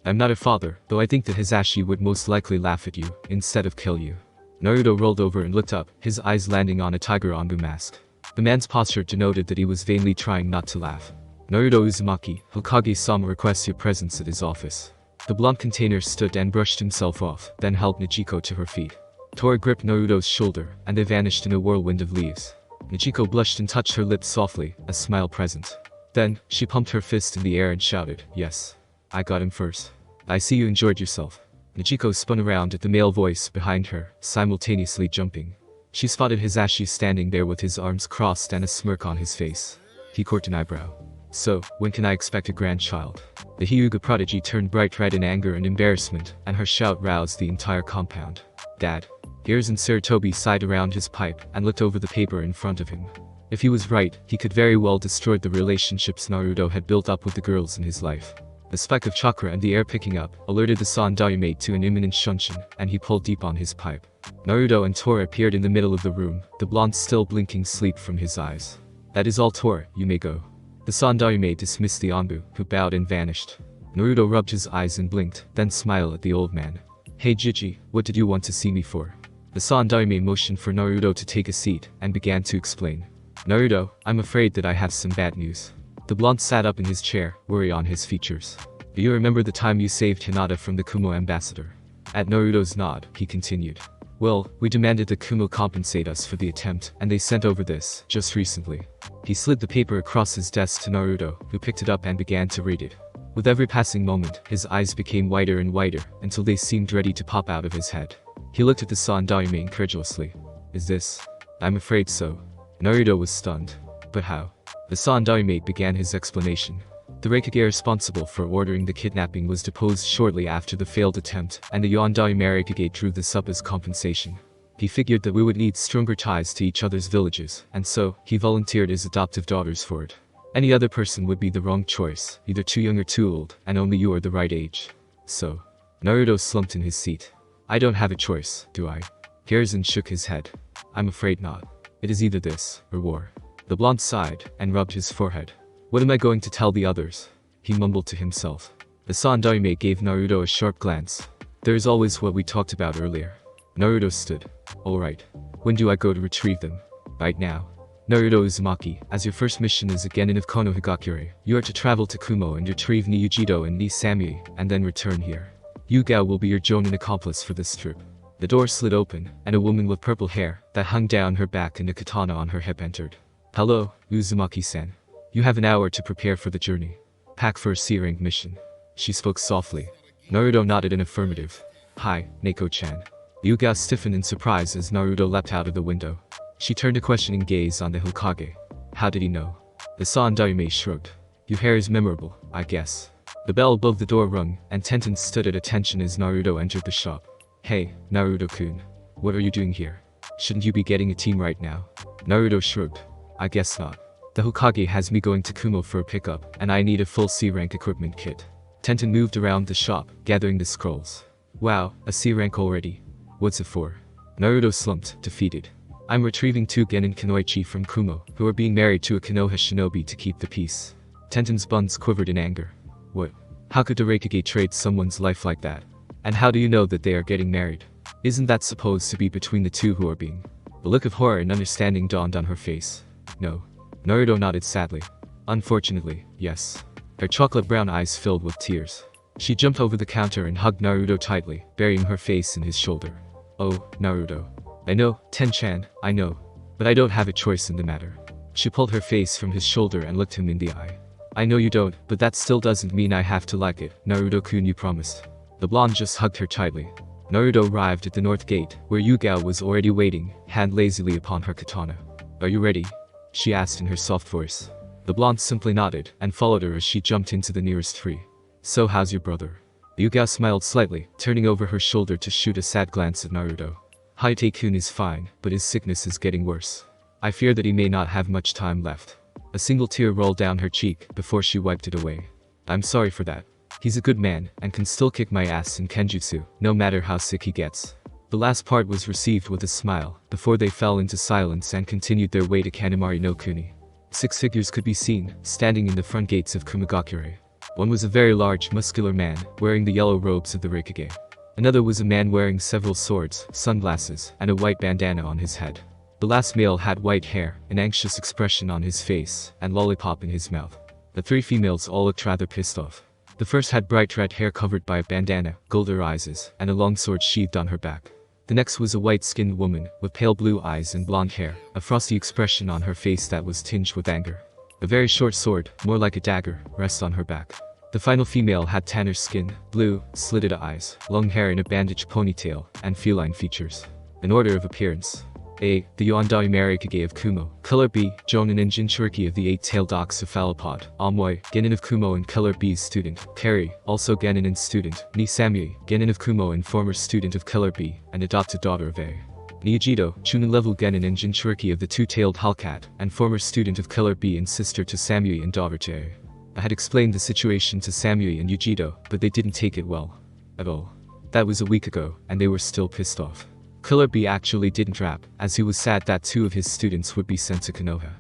[SPEAKER 1] I'm not a father, though I think that Hisashi would most likely laugh at you, instead of kill you." Naruto rolled over and looked up, his eyes landing on a tiger Anbu mask. The man's posture denoted that he was vainly trying not to laugh. "Naruto Uzumaki, Hokage-sama requests your presence at his office." The blonde container stood and brushed himself off, then helped Nichiko to her feet. Tora gripped Naruto's shoulder, and they vanished in a whirlwind of leaves. Nichiko blushed and touched her lips softly, a smile present. Then, she pumped her fist in the air and shouted, "Yes. I got him first. I see you enjoyed yourself." Nichiko spun around at the male voice behind her, simultaneously jumping. She spotted Hisashi standing there with his arms crossed and a smirk on his face. He cocked an eyebrow. "So, when can I expect a grandchild?" The Hyuga prodigy turned bright red in anger and embarrassment, and her shout roused the entire compound. "Dad." Gears and Sarutobi sighed around his pipe and looked over the paper in front of him. If he was right, he could very well destroy the relationships Naruto had built up with the girls in his life. The spike of chakra and the air picking up alerted the Sandaime to an imminent shunshin, and he pulled deep on his pipe. Naruto and Tora appeared in the middle of the room, the blonde still blinking sleep from his eyes. "That is all, Tora, you may go." The Sandaime dismissed the Anbu, who bowed and vanished. Naruto rubbed his eyes and blinked, then smiled at the old man. "Hey Jiji, what did you want to see me for?" The Sandaime motioned for Naruto to take a seat, and began to explain. "Naruto, I'm afraid that I have some bad news." The blonde sat up in his chair, worry on his features. "Do you remember the time you saved Hinata from the Kumo ambassador?" At Naruto's nod, he continued. "Well, we demanded that Kumo compensate us for the attempt, and they sent over this, just recently." He slid the paper across his desk to Naruto, who picked it up and began to read it. With every passing moment, his eyes became wider and wider, until they seemed ready to pop out of his head. He looked at the Sandaime incredulously. "Is this?" "I'm afraid so." Naruto was stunned. "But how?" The Sandaime began his explanation. The Raikage responsible for ordering the kidnapping was deposed shortly after the failed attempt, and the Yondaime Raikage drew this up as compensation. He figured that we would need stronger ties to each other's villages, and so, he volunteered his adoptive daughters for it. Any other person would be the wrong choice, either too young or too old, and only you are the right age. So. Naruto slumped in his seat. "I don't have a choice, do I?" Hiruzen shook his head. "I'm afraid not. It is either this, or war." The blonde sighed, and rubbed his forehead. "What am I going to tell the others?" he mumbled to himself. The Sandaime gave Naruto a sharp glance. "There is always what we talked about earlier." Naruto stood. "Alright. When do I go to retrieve them?" "Right now." "Naruto Uzumaki, as your first mission is again in Kono Higakure, you are to travel to Kumo and retrieve Ni Ujido and Ni Samui, and then return here. Yugao will be your jonin accomplice for this trip." The door slid open, and a woman with purple hair, that hung down her back and a katana on her hip entered. "Hello, Uzumaki-san. You have an hour to prepare for the journey. Pack for a C-rank mission." She spoke softly. Naruto nodded in affirmative. "Hi, Neko-chan." Yugao stiffened in surprise as Naruto leapt out of the window. She turned a questioning gaze on the Hokage. "How did he know?" The Sandaime shrugged. "Your hair is memorable, I guess." The bell above the door rung, and Tenten stood at attention as Naruto entered the shop. "Hey, Naruto-kun. What are you doing here? Shouldn't you be getting a team right now?" Naruto shrugged. "I guess not. The Hokage has me going to Kumo for a pickup, and I need a full C-rank equipment kit." Tenten moved around the shop, gathering the scrolls. "Wow, a C-rank already? What's it for?" Naruto slumped, defeated. "I'm retrieving 2 Genin Kunoichi from Kumo, who are being married to a Konoha shinobi to keep the peace." Tenten's buns quivered in anger. "What? How could the Raikage trade someone's life like that? And how do you know that they are getting married? Isn't that supposed to be between the two who are being?" The look of horror and understanding dawned on her face. "No." Naruto nodded sadly. "Unfortunately, yes." Her chocolate brown eyes filled with tears. She jumped over the counter and hugged Naruto tightly, burying her face in his shoulder. "Oh, Naruto. I know, Ten-chan, I know. But I don't have a choice in the matter." She pulled her face from his shoulder and looked him in the eye. "I know you don't, but that still doesn't mean I have to like it, Naruto-kun, you promised." The blonde just hugged her tightly. Naruto arrived at the north gate, where Yugao was already waiting, hand lazily upon her katana. "Are you ready?" she asked in her soft voice. The blonde simply nodded, and followed her as she jumped into the nearest tree. "So how's your brother?" Yugao smiled slightly, turning over her shoulder to shoot a sad glance at Naruto. Haite-kun is fine, but his sickness is getting worse. I fear that he may not have much time left. A single tear rolled down her cheek before she wiped it away. I'm sorry for that. He's a good man and can still kick my ass in Kenjutsu, no matter how sick he gets. The last part was received with a smile, before they fell into silence and continued their way to Kanemaru no Kuni. 6 figures could be seen, standing in the front gates of Kumagakure. One was a very large, muscular man, wearing the yellow robes of the Raikage. Another was a man wearing several swords, sunglasses, and a white bandana on his head. The last male had white hair, an anxious expression on his face, and lollipop in his mouth. The 3 females all looked rather pissed off. The first had bright red hair covered by a bandana, golden eyes, and a long sword sheathed on her back. The next was a white-skinned woman, with pale blue eyes and blonde hair, a frosty expression on her face that was tinged with anger. A very short sword, more like a dagger, rests on her back. The final female had tanner skin, blue, slitted eyes, long hair in a bandaged ponytail, and feline features. In order of appearance: A. The Yondai Marikage of Kumo. Color B. Jonin and Jinchuriki of the 8-tailed oxcephalopod. Omoi, Genin of Kumo and Color B's student. Kari, also Genin and student. Ni Samui, Genin of Kumo and former student of Color B, and adopted daughter of A. Nijido, Chunin level Genin and Jinchuriki of the 2-tailed Hellcat, and former student of Color B and sister to Samui and daughter to A. I had explained the situation to Samui and Yujido, but they didn't take it well. At all. That was a week ago, and they were still pissed off. Color B actually didn't rap, as he was sad that 2 of his students would be sent to Konoha.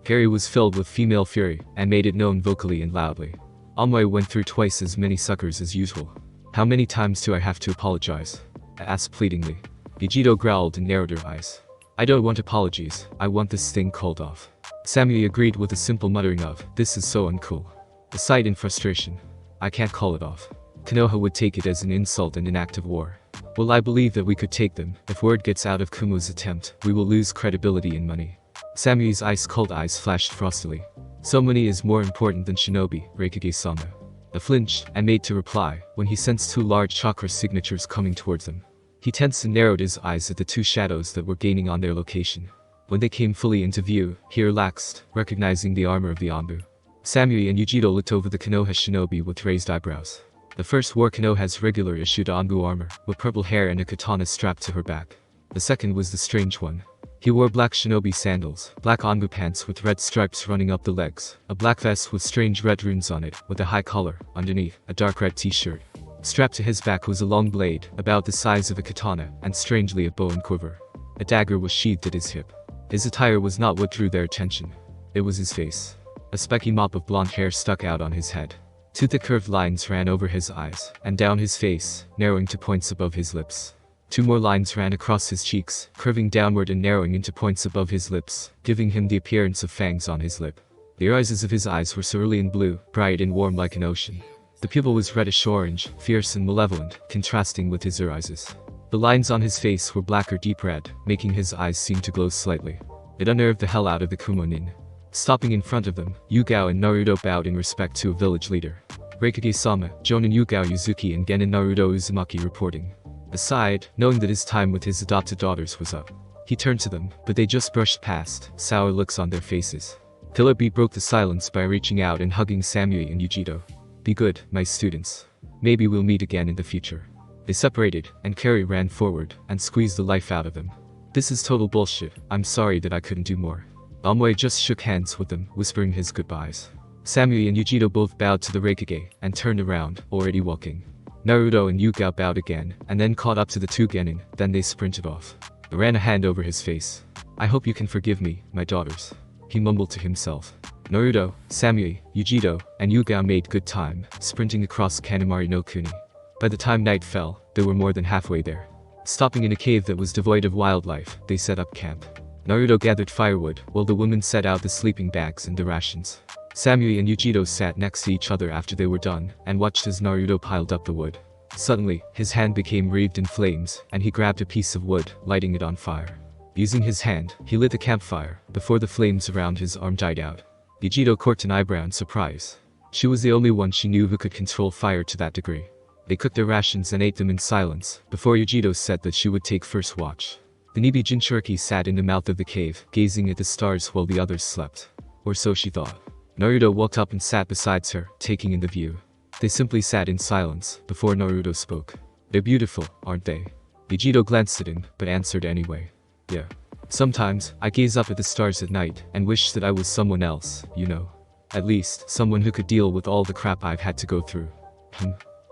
[SPEAKER 1] Harry was filled with female fury, and made it known vocally and loudly. Omoi went through twice as many suckers as usual. How many times do I have to apologize? I asked pleadingly. Yujido growled and narrowed her eyes. I don't want apologies, I want this thing called off. Samui agreed with a simple muttering of, this is so uncool. A sigh in frustration. I can't call it off. Konoha would take it as an insult and an act of war. Well, I believe that we could take them. If word gets out of Kumo's attempt, we will lose credibility and money. Samui's ice-cold eyes flashed frostily. So money is more important than shinobi, Raikage-sama. A flinched, and made to reply, when he sensed 2 large chakra signatures coming towards him. He tensed and narrowed his eyes at the 2 shadows that were gaining on their location. When they came fully into view, he relaxed, recognizing the armor of the Anbu. Samui and Yujido looked over the Konoha shinobi with raised eyebrows. The first wore Konoha's regular issued Anbu armor, with purple hair and a katana strapped to her back. The second was the strange one. He wore black shinobi sandals, black Anbu pants with red stripes running up the legs, a black vest with strange red runes on it, with a high collar, underneath, a dark red t-shirt. Strapped to his back was a long blade, about the size of a katana, and strangely a bow and quiver. A dagger was sheathed at his hip. His attire was not what drew their attention. It was his face. A specky mop of blonde hair stuck out on his head. 2 thick curved lines ran over his eyes, and down his face, narrowing to points above his lips. 2 more lines ran across his cheeks, curving downward and narrowing into points above his lips, giving him the appearance of fangs on his lip. The irises of his eyes were cerulean blue, bright and warm like an ocean. The pupil was reddish-orange, fierce and malevolent, contrasting with his irises. The lines on his face were black or deep red, making his eyes seem to glow slightly. It unnerved the hell out of the Kumonin. Stopping in front of them, Yugao and Naruto bowed in respect to a village leader. Raikage-sama, Jonin Yugao Yuzuki and Genin Naruto Uzumaki reporting. Aside, knowing that his time with his adopted daughters was up. He turned to them, but they just brushed past, sour looks on their faces. Killer B broke the silence by reaching out and hugging Samui and Yujido. Be good, my students. Maybe we'll meet again in the future. They separated, and Kari ran forward, and squeezed the life out of them. This is total bullshit, I'm sorry that I couldn't do more. Omoi just shook hands with them, whispering his goodbyes. Samui and Yujido both bowed to the Raikage, and turned around, already walking. Naruto and Yugao bowed again, and then caught up to the 2 genin, then they sprinted off. He ran a hand over his face. I hope you can forgive me, my daughters. He mumbled to himself. Naruto, Samui, Yujido, and Yugao made good time, sprinting across Kanemaru no Kuni. By the time night fell, they were more than halfway there. Stopping in a cave that was devoid of wildlife, they set up camp. Naruto gathered firewood, while the women set out the sleeping bags and the rations. Samui and Yujido sat next to each other after they were done, and watched as Naruto piled up the wood. Suddenly, his hand became wreathed in flames, and he grabbed a piece of wood, lighting it on fire. Using his hand, he lit the campfire, before the flames around his arm died out. Yujido cocked an eyebrow in surprise. She was the only one she knew who could control fire to that degree. They cooked their rations and ate them in silence, before Yujido said that she would take first watch. The Nibi Jinchuriki sat in the mouth of the cave, gazing at the stars while the others slept. Or so she thought. Naruto walked up and sat beside her, taking in the view. They simply sat in silence, before Naruto spoke. They're beautiful, aren't they? Vegito glanced at him, but answered anyway. Yeah. Sometimes, I gaze up at the stars at night and wish that I was someone else, you know. At least, someone who could deal with all the crap I've had to go through.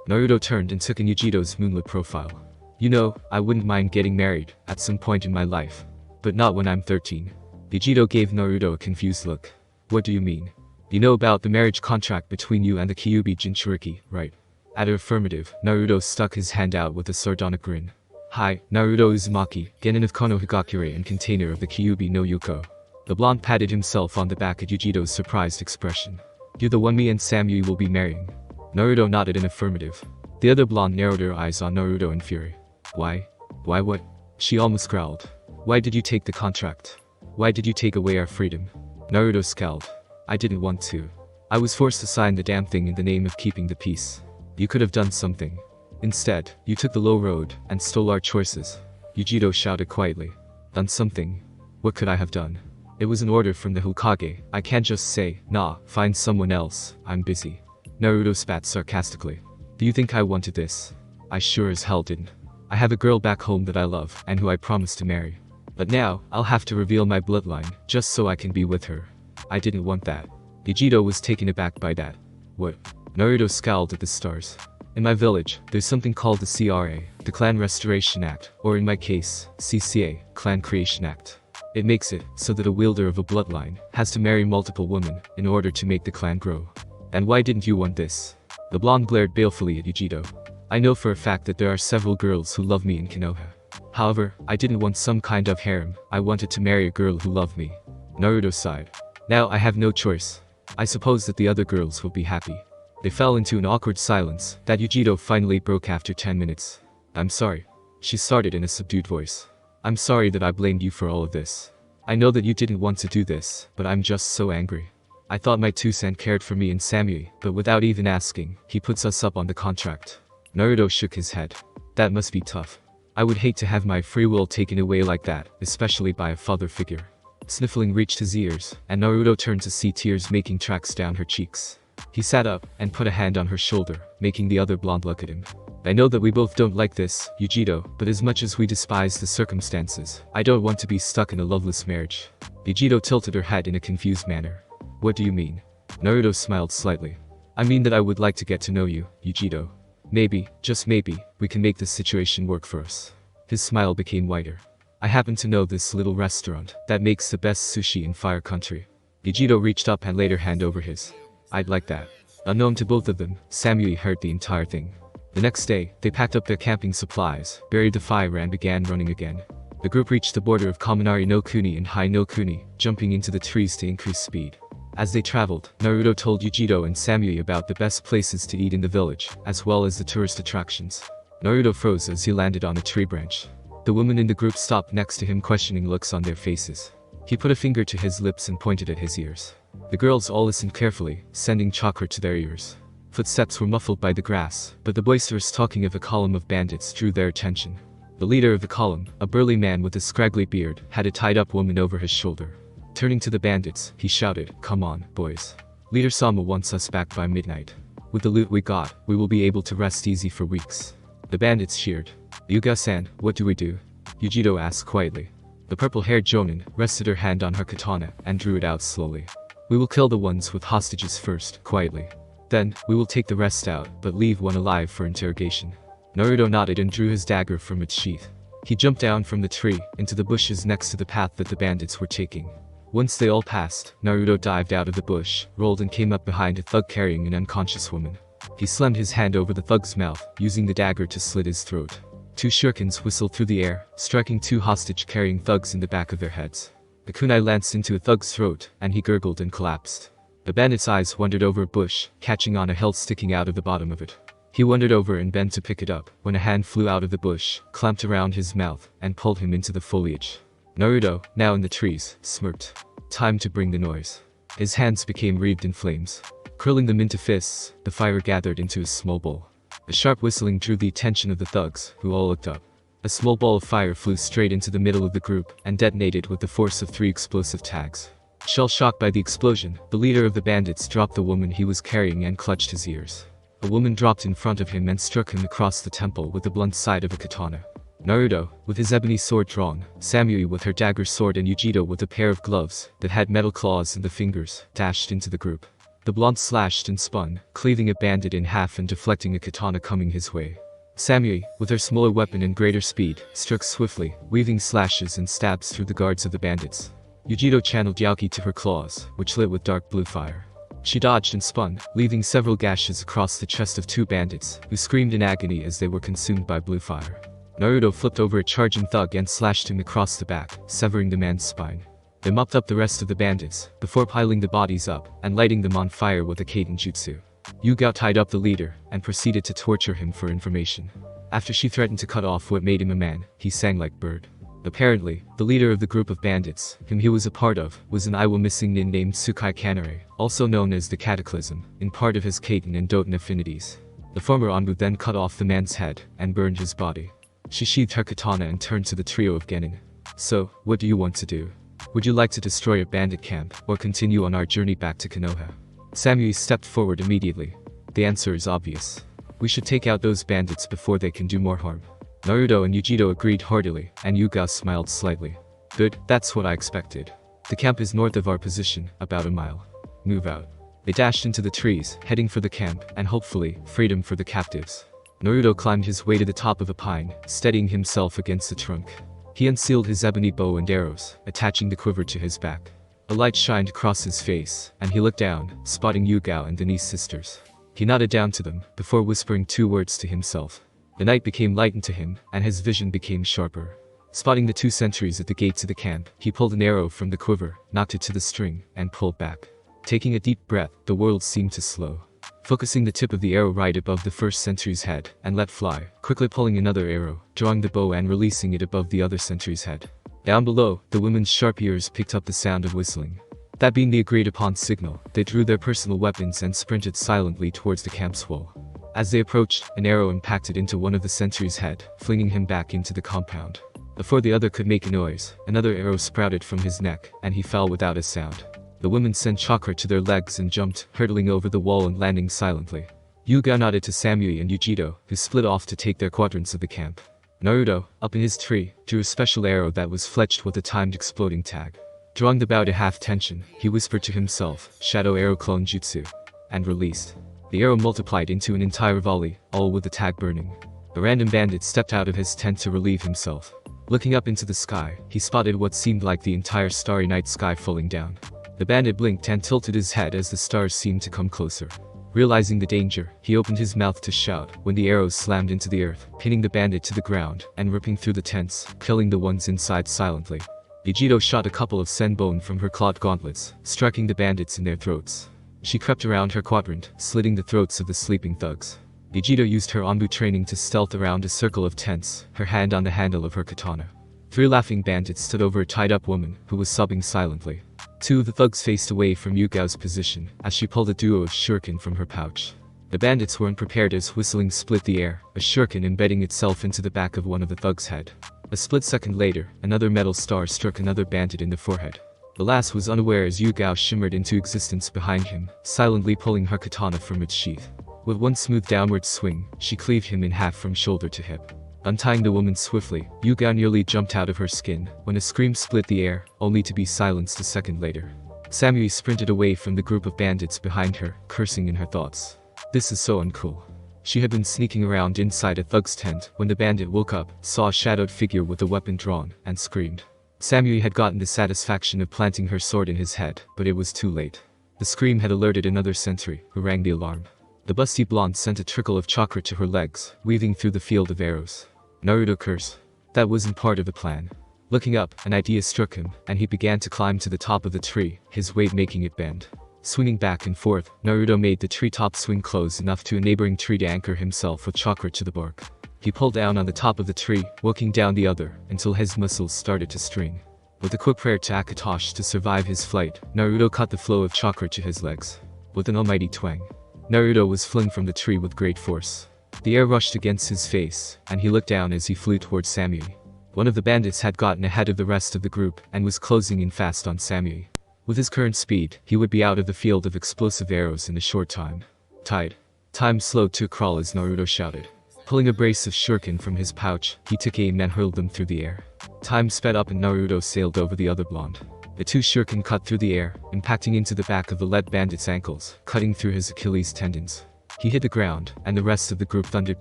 [SPEAKER 1] Naruto turned and took in Yujito's moonlit profile. You know, I wouldn't mind getting married at some point in my life. But not when I'm 13. Vegito gave Naruto a confused look. What do you mean? You know about the marriage contract between you and the Kyuubi Jinchuriki, right? At an affirmative, Naruto stuck his hand out with a sardonic grin. Hi, Naruto Uzumaki, genin of Kono Higakure and container of the Kyuubi no Yuko. The blonde patted himself on the back at Yujito's surprised expression. You're the one me and Samui will be marrying. Naruto nodded in affirmative. The other blonde narrowed her eyes on Naruto in fury. Why? Why what? She almost growled. Why did you take the contract? Why did you take away our freedom? Naruto scowled. I didn't want to. I was forced to sign the damn thing in the name of keeping the peace. You could have done something. Instead, you took the low road and stole our choices. Yujito shouted quietly. Done something? What could I have done? It was an order from the Hokage. I can't just say, nah, find someone else, I'm busy. Naruto spat sarcastically. Do you think I wanted this? I sure as hell didn't. I have a girl back home that I love and who I promised to marry. But now, I'll have to reveal my bloodline, just so I can be with her. I didn't want that. Yujito was taken aback by that. What? Naruto scowled at the stars. In my village, there's something called the CRA, the Clan Restoration Act, or in my case, CCA, Clan Creation Act. It makes it so that a wielder of a bloodline has to marry multiple women in order to make the clan grow. And why didn't you want this? The blonde glared balefully at Yujito. I know for a fact that there are several girls who love me in Konoha. However, I didn't want some kind of harem, I wanted to marry a girl who loved me. Naruto sighed. Now I have no choice. I suppose that the other girls will be happy. They fell into an awkward silence that Yujito finally broke after 10 minutes. I'm sorry. She started in a subdued voice. I'm sorry that I blamed you for all of this. I know that you didn't want to do this, but I'm just so angry. I thought my two-san cared for me and Samui, but without even asking, he puts us up on the contract. Naruto shook his head. That must be tough. I would hate to have my free will taken away like that, especially by a father figure. Sniffling reached his ears, and Naruto turned to see tears making tracks down her cheeks. He sat up and put a hand on her shoulder, making the other blonde look at him. I know that we both don't like this, Yujito, but as much as we despise the circumstances, I don't want to be stuck in a loveless marriage. Yujito tilted her head in a confused manner. What do you mean? Naruto smiled slightly. I mean that I would like to get to know you, Yujito. Maybe, just maybe, we can make this situation work for us. His smile became wider. I happen to know this little restaurant that makes the best sushi in Fire Country. Yujito reached up and laid her hand over his. I'd like that. Unknown to both of them, Samui heard the entire thing. The next day, they packed up their camping supplies, buried the fire and began running again. The group reached the border of Kaminari no Kuni and Hai no Kuni, jumping into the trees to increase speed. As they traveled, Naruto told Yujito and Samui about the best places to eat in the village, as well as the tourist attractions. Naruto froze as he landed on a tree branch. The women in the group stopped next to him, questioning looks on their faces. He put a finger to his lips and pointed at his ears. The girls all listened carefully, sending chakra to their ears. Footsteps were muffled by the grass, but the boisterous talking of a column of bandits drew their attention. The leader of the column, a burly man with a scraggly beard, had a tied-up woman over his shoulder. Turning to the bandits, he shouted, "Come on, boys. Leader Sama wants us back by midnight. With the loot we got, we will be able to rest easy for weeks." The bandits cheered. "Yuga-san, what do we do?" Yujito asked quietly. The purple-haired jonin rested her hand on her katana and drew it out slowly. "We will kill the ones with hostages first, quietly. Then, we will take the rest out, but leave one alive for interrogation." Naruto nodded and drew his dagger from its sheath. He jumped down from the tree, into the bushes next to the path that the bandits were taking. Once they all passed, Naruto dived out of the bush, rolled and came up behind a thug carrying an unconscious woman. He slammed his hand over the thug's mouth, using the dagger to slit his throat. Two shurikens whistled through the air, striking two hostage-carrying thugs in the back of their heads. The kunai lanced into a thug's throat, and he gurgled and collapsed. The bandit's eyes wandered over a bush, catching on a hilt sticking out of the bottom of it. He wandered over and bent to pick it up, when a hand flew out of the bush, clamped around his mouth, and pulled him into the foliage. Naruto, now in the trees, smirked. Time to bring the noise. His hands became wreathed in flames. Curling them into fists, the fire gathered into a small bowl. The sharp whistling drew the attention of the thugs, who all looked up. A small ball of fire flew straight into the middle of the group and detonated with the force of 3 explosive tags. Shell-shocked by the explosion, the leader of the bandits dropped the woman he was carrying and clutched his ears. A woman dropped in front of him and struck him across the temple with the blunt side of a katana. Naruto, with his ebony sword drawn, Samui with her dagger sword and Yujito with a pair of gloves that had metal claws in the fingers, dashed into the group. The blonde slashed and spun, cleaving a bandit in half and deflecting a katana coming his way. Samui, with her smaller weapon and greater speed, struck swiftly, weaving slashes and stabs through the guards of the bandits. Yujito channeled Yaoki to her claws, which lit with dark blue fire. She dodged and spun, leaving several gashes across the chest of two bandits, who screamed in agony as they were consumed by blue fire. Naruto flipped over a charging thug and slashed him across the back, severing the man's spine. They mopped up the rest of the bandits, before piling the bodies up and lighting them on fire with a Kaiten jutsu. Yugao tied up the leader, and proceeded to torture him for information. After she threatened to cut off what made him a man, he sang like bird. Apparently, the leader of the group of bandits, whom he was a part of, was an Iwa missing nin named Tsukai Kanare, also known as the Cataclysm, in part of his Kaiten and Doten affinities. The former Anbu then cut off the man's head, and burned his body. She sheathed her katana and turned to the trio of genin. So, what do you want to do? Would you like to destroy a bandit camp, or continue on our journey back to Konoha? Samui stepped forward immediately. The answer is obvious. We should take out those bandits before they can do more harm. Naruto and Yujito agreed heartily, and Yugao smiled slightly. Good, that's what I expected. The camp is north of our position, about a mile. Move out. They dashed into the trees, heading for the camp, and hopefully, freedom for the captives. Naruto climbed his way to the top of a pine, steadying himself against the trunk. He unsealed his ebony bow and arrows, attaching the quiver to his back. A light shined across his face, and he looked down, spotting Yugao and Denise's sisters. He nodded down to them, before whispering 2 words to himself. The night became lightened to him, and his vision became sharper. Spotting the 2 sentries at the gates of the camp, he pulled an arrow from the quiver, knocked it to the string, and pulled back. Taking a deep breath, the world seemed to slow. Focusing the tip of the arrow right above the first sentry's head, and let fly, quickly pulling another arrow, drawing the bow and releasing it above the other sentry's head. Down below, the women's sharp ears picked up the sound of whistling. That being the agreed-upon signal, they drew their personal weapons and sprinted silently towards the camp's wall. As they approached, an arrow impacted into one of the sentry's head, flinging him back into the compound. Before the other could make a noise, another arrow sprouted from his neck, and he fell without a sound. The women sent chakra to their legs and jumped, hurtling over the wall and landing silently. Yugao nodded to Samui and Yujito, who split off to take their quadrants of the camp. Naruto, up in his tree, drew a special arrow that was fletched with a timed exploding tag. Drawing the bow to half tension, he whispered to himself, Shadow Arrow Clone Jutsu, and released. The arrow multiplied into an entire volley, all with the tag burning. A random bandit stepped out of his tent to relieve himself. Looking up into the sky, he spotted what seemed like the entire starry night sky falling down. The bandit blinked and tilted his head as the stars seemed to come closer. Realizing the danger, he opened his mouth to shout when the arrows slammed into the earth, pinning the bandit to the ground and ripping through the tents, killing the ones inside silently. Yujito shot a couple of senbone from her clawed gauntlets, striking the bandits in their throats. She crept around her quadrant, slitting the throats of the sleeping thugs. Yujito used her Anbu training to stealth around a circle of tents, her hand on the handle of her katana. 3 laughing bandits stood over a tied-up woman, who was sobbing silently. 2 of the thugs faced away from Yugao's position, as she pulled a duo of shuriken from her pouch. The bandits were unprepared as whistling split the air, a shuriken embedding itself into the back of one of the thugs' head. A split second later, another metal star struck another bandit in the forehead. The last was unaware as Yugao shimmered into existence behind him, silently pulling her katana from its sheath. With one smooth downward swing, she cleaved him in half from shoulder to hip. Untying the woman swiftly, Yugao nearly jumped out of her skin, when a scream split the air, only to be silenced a second later. Samui sprinted away from the group of bandits behind her, cursing in her thoughts. This is so uncool. She had been sneaking around inside a thug's tent when the bandit woke up, saw a shadowed figure with a weapon drawn, and screamed. Samui had gotten the satisfaction of planting her sword in his head, but it was too late. The scream had alerted another sentry, who rang the alarm. The busty blonde sent a trickle of chakra to her legs, weaving through the field of arrows. Naruto cursed. That wasn't part of the plan. Looking up, an idea struck him, and he began to climb to the top of the tree, his weight making it bend. Swinging back and forth, Naruto made the treetop swing close enough to a neighboring tree to anchor himself with chakra to the bark. He pulled down on the top of the tree, working down the other, until his muscles started to strain. With a quick prayer to Akatosh to survive his flight, Naruto cut the flow of chakra to his legs. With an almighty twang, Naruto was flung from the tree with great force. The air rushed against his face, and he looked down as he flew towards Samui. One of the bandits had gotten ahead of the rest of the group, and was closing in fast on Samui. With his current speed, he would be out of the field of explosive arrows in a short time. Time slowed to a crawl as Naruto shouted. Pulling a brace of shuriken from his pouch, he took aim and hurled them through the air. Time sped up and Naruto sailed over the other blonde. The two shuriken cut through the air, impacting into the back of the lead bandit's ankles, cutting through his Achilles tendons. He hit the ground, and the rest of the group thundered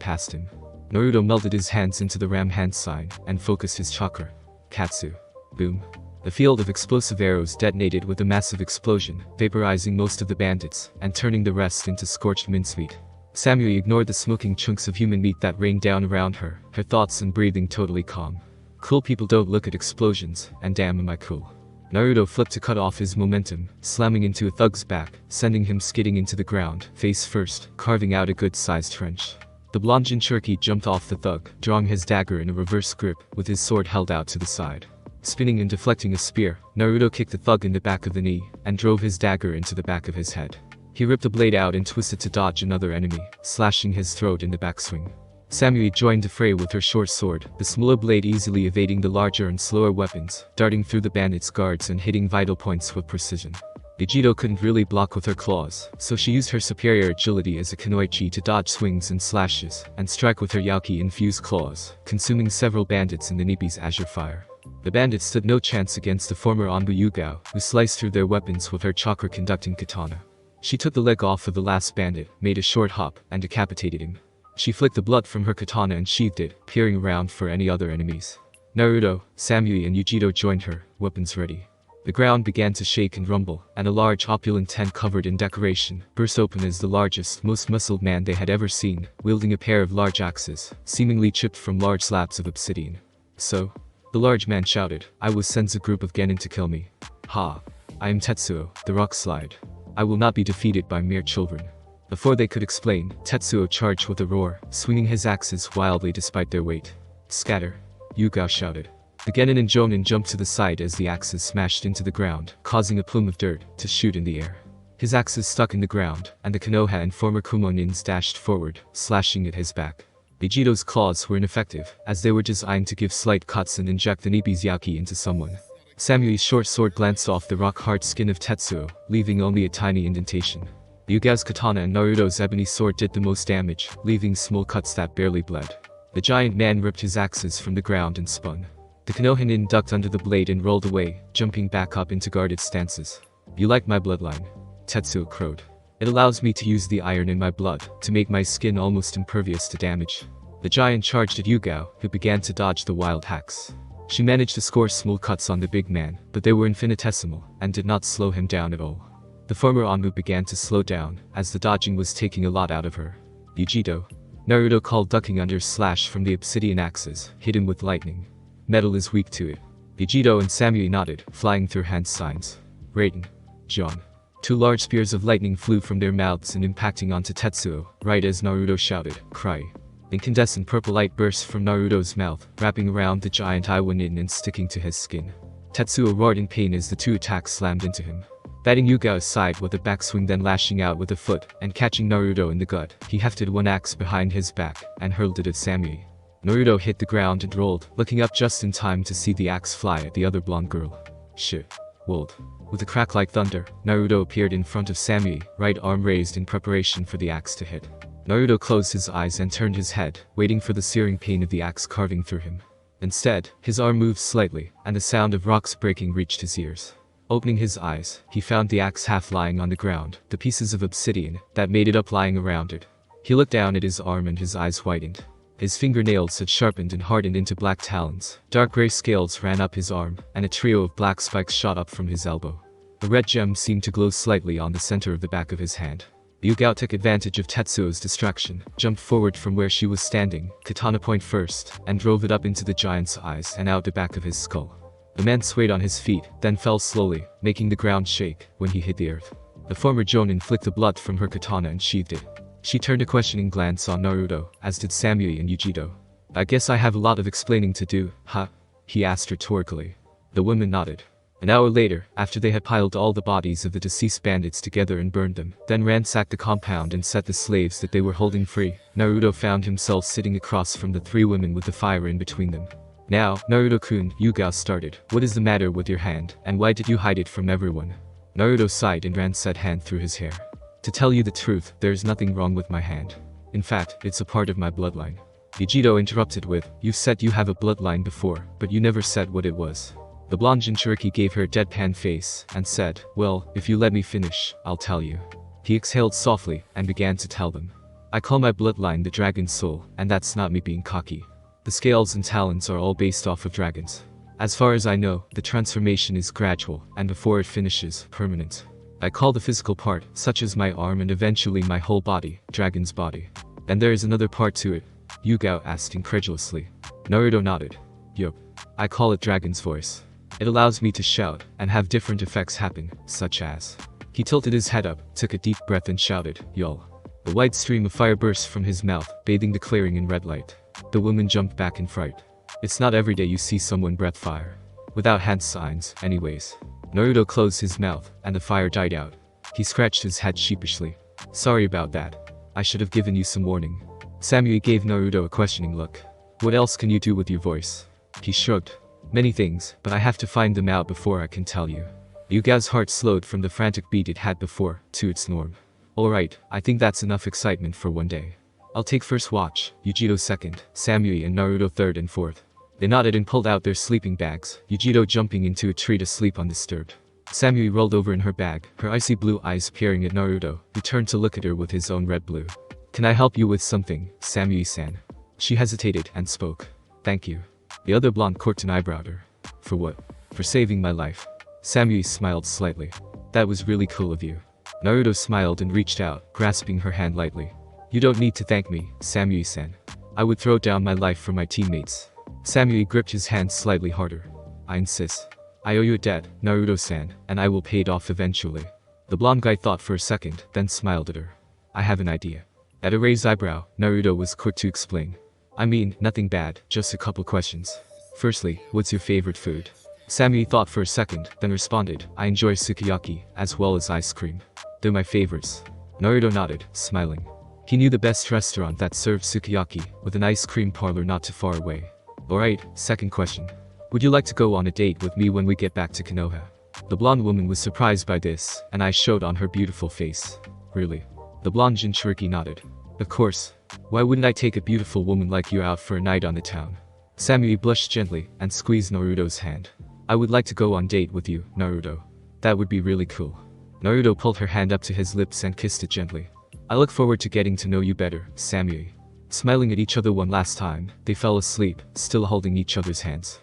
[SPEAKER 1] past him. Naruto melted his hands into the ram hand sign, and focused his chakra. Katsu. Boom. The field of explosive arrows detonated with a massive explosion, vaporizing most of the bandits, and turning the rest into scorched mincemeat. Samui ignored the smoking chunks of human meat that rained down around her, her thoughts and breathing totally calm. Cool people don't look at explosions, and damn am I cool. Naruto flipped to cut off his momentum, slamming into a thug's back, sending him skidding into the ground, face first, carving out a good-sized trench. The blonde Jinchuriki jumped off the thug, drawing his dagger in a reverse grip, with his sword held out to the side. Spinning and deflecting a spear, Naruto kicked the thug in the back of the knee, and drove his dagger into the back of his head. He ripped the blade out and twisted to dodge another enemy, slashing his throat in the backswing. Samui joined the fray with her short sword, the smaller blade easily evading the larger and slower weapons, darting through the bandits' guards and hitting vital points with precision. Vegito couldn't really block with her claws, so she used her superior agility as a kunoichi to dodge swings and slashes, and strike with her Yauki-infused claws, consuming several bandits in the Nippi's azure fire. The bandits stood no chance against the former Anbu Yugao, who sliced through their weapons with her chakra-conducting katana. She took the leg off of the last bandit, made a short hop, and decapitated him. She flicked the blood from her katana and sheathed it, peering around for any other enemies. Naruto, Samui and Yujito joined her, weapons ready. The ground began to shake and rumble, and a large opulent tent covered in decoration burst open as the largest, most muscled man they had ever seen, wielding a pair of large axes, seemingly chipped from large slabs of obsidian. So? The large man shouted, "I will send a group of genin to kill me. Ha! I am Tetsuo, the rock slide. I will not be defeated by mere children." Before they could explain, Tetsuo charged with a roar, swinging his axes wildly despite their weight. "Scatter!" Yugao shouted. The genin and jonin jumped to the side as the axes smashed into the ground, causing a plume of dirt to shoot in the air. His axes stuck in the ground, and the Konoha and former Kumonins dashed forward, slashing at his back. Vegito's claws were ineffective, as they were designed to give slight cuts and inject the Nippi's Yauki into someone. Samui's short sword glanced off the rock-hard skin of Tetsuo, leaving only a tiny indentation. Yugao's katana and Naruto's ebony sword did the most damage, leaving small cuts that barely bled. The giant man ripped his axes from the ground and spun. The Konohanin ducked under the blade and rolled away, jumping back up into guarded stances. "You like my bloodline?" Tetsuo crowed. "It allows me to use the iron in my blood, to make my skin almost impervious to damage." The giant charged at Yugao, who began to dodge the wild hacks. She managed to score small cuts on the big man, but they were infinitesimal, and did not slow him down at all. The former Anmu began to slow down, as the dodging was taking a lot out of her. "Yujito." Naruto called, ducking under a slash from the obsidian axes, hit him with lightning. "Metal is weak to it." Yujito and Samui nodded, flying through hand signs. "Raiden." "John." Two large spears of lightning flew from their mouths and impacting onto Tetsuo, right as Naruto shouted, "Cry." Incandescent purple light burst from Naruto's mouth, wrapping around the giant Iwanin and sticking to his skin. Tetsuo roared in pain as the two attacks slammed into him. Batting Yugao aside with a backswing, then lashing out with a foot, and catching Naruto in the gut, he hefted one axe behind his back, and hurled it at Samui. Naruto hit the ground and rolled, looking up just in time to see the axe fly at the other blonde girl. "Shit." Wold. With a crack like thunder, Naruto appeared in front of Samui, right arm raised in preparation for the axe to hit. Naruto closed his eyes and turned his head, waiting for the searing pain of the axe carving through him. Instead, his arm moved slightly, and the sound of rocks breaking reached his ears. Opening his eyes, he found the axe half lying on the ground, the pieces of obsidian that made it up lying around it. He looked down at his arm and his eyes widened. His fingernails had sharpened and hardened into black talons. Dark gray scales ran up his arm, and a trio of black spikes shot up from his elbow. A red gem seemed to glow slightly on the center of the back of his hand. Yugao took advantage of Tetsuo's distraction, jumped forward from where she was standing, katana point first, and drove it up into the giant's eyes and out the back of his skull. The man swayed on his feet, then fell slowly, making the ground shake when he hit the earth. The former Jonin flicked the blood from her katana and sheathed it. She turned a questioning glance on Naruto, as did Samui and Yujito. "I guess I have a lot of explaining to do, huh?" he asked rhetorically. The woman nodded. An hour later, after they had piled all the bodies of the deceased bandits together and burned them, then ransacked the compound and set the slaves that they were holding free, Naruto found himself sitting across from the three women with the fire in between them. "Now, Naruto-kun," Yugao started, "what is the matter with your hand, and why did you hide it from everyone?" Naruto sighed and ran said hand through his hair. "To tell you the truth, there is nothing wrong with my hand. In fact, it's a part of my bloodline." Yujiro interrupted with, "You said you have a bloodline before, but you never said what it was." The blonde Jinchuriki gave her a deadpan face and said, "Well, if you let me finish, I'll tell you." He exhaled softly and began to tell them. "I call my bloodline the dragon soul, and that's not me being cocky. The scales and talons are all based off of dragons. As far as I know, the transformation is gradual, and before it finishes, permanent. I call the physical part, such as my arm and eventually my whole body, dragon's body. And there is another part to it." Yugao asked incredulously. Naruto nodded. "Yup. I call it dragon's voice. It allows me to shout, and have different effects happen, such as..." He tilted his head up, took a deep breath and shouted, "Yol." A white stream of fire burst from his mouth, bathing the clearing in red light. The woman jumped back in fright. It's not every day you see someone breath fire. Without hand signs, anyways. Naruto closed his mouth, and the fire died out. He scratched his head sheepishly. "Sorry about that. I should have given you some warning." Samui gave Naruto a questioning look. "What else can you do with your voice?" He shrugged. "Many things, but I have to find them out before I can tell you." Yugao's heart slowed from the frantic beat it had before, to its norm. "Alright, I think that's enough excitement for one day. I'll take first watch, Yujiro second, Samui and Naruto third and fourth." They nodded and pulled out their sleeping bags, Yujiro jumping into a tree to sleep undisturbed. Samui rolled over in her bag, her icy blue eyes peering at Naruto, who turned to look at her with his own red-blue. "Can I help you with something, Samui-san?" She hesitated and spoke. "Thank you." The other blonde courted eyebrowed her. "For what?" "For saving my life." Samui smiled slightly. "That was really cool of you." Naruto smiled and reached out, grasping her hand lightly. "You don't need to thank me, Samui-san. I would throw down my life for my teammates." Samui gripped his hand slightly harder. "I insist. I owe you a debt, Naruto-san, and I will pay it off eventually." The blonde guy thought for a second, then smiled at her. "I have an idea." At a raised eyebrow, Naruto was quick to explain. "I mean, nothing bad, just a couple questions. Firstly, what's your favorite food?" Samui thought for a second, then responded, "I enjoy sukiyaki, as well as ice cream. They're my favorites." Naruto nodded, smiling. He knew the best restaurant that served sukiyaki, with an ice cream parlor not too far away. "Alright, second question. Would you like to go on a date with me when we get back to Konoha?" The blonde woman was surprised by this, and eyes showed on her beautiful face. "Really?" The blonde Jinchuriki nodded. "Of course. Why wouldn't I take a beautiful woman like you out for a night on the town?" Samui blushed gently, and squeezed Naruto's hand. "I would like to go on date with you, Naruto. That would be really cool." Naruto pulled her hand up to his lips and kissed it gently. "I look forward to getting to know you better, Samui." Smiling at each other one last time, they fell asleep, still holding each other's hands.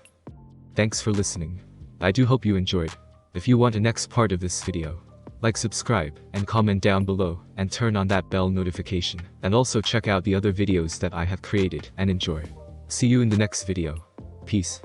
[SPEAKER 1] Thanks for listening. I do hope you enjoyed. If you want a next part of this video, like, subscribe, and comment down below, and turn on that bell notification, and also check out the other videos that I have created, and enjoy. See you in the next video. Peace.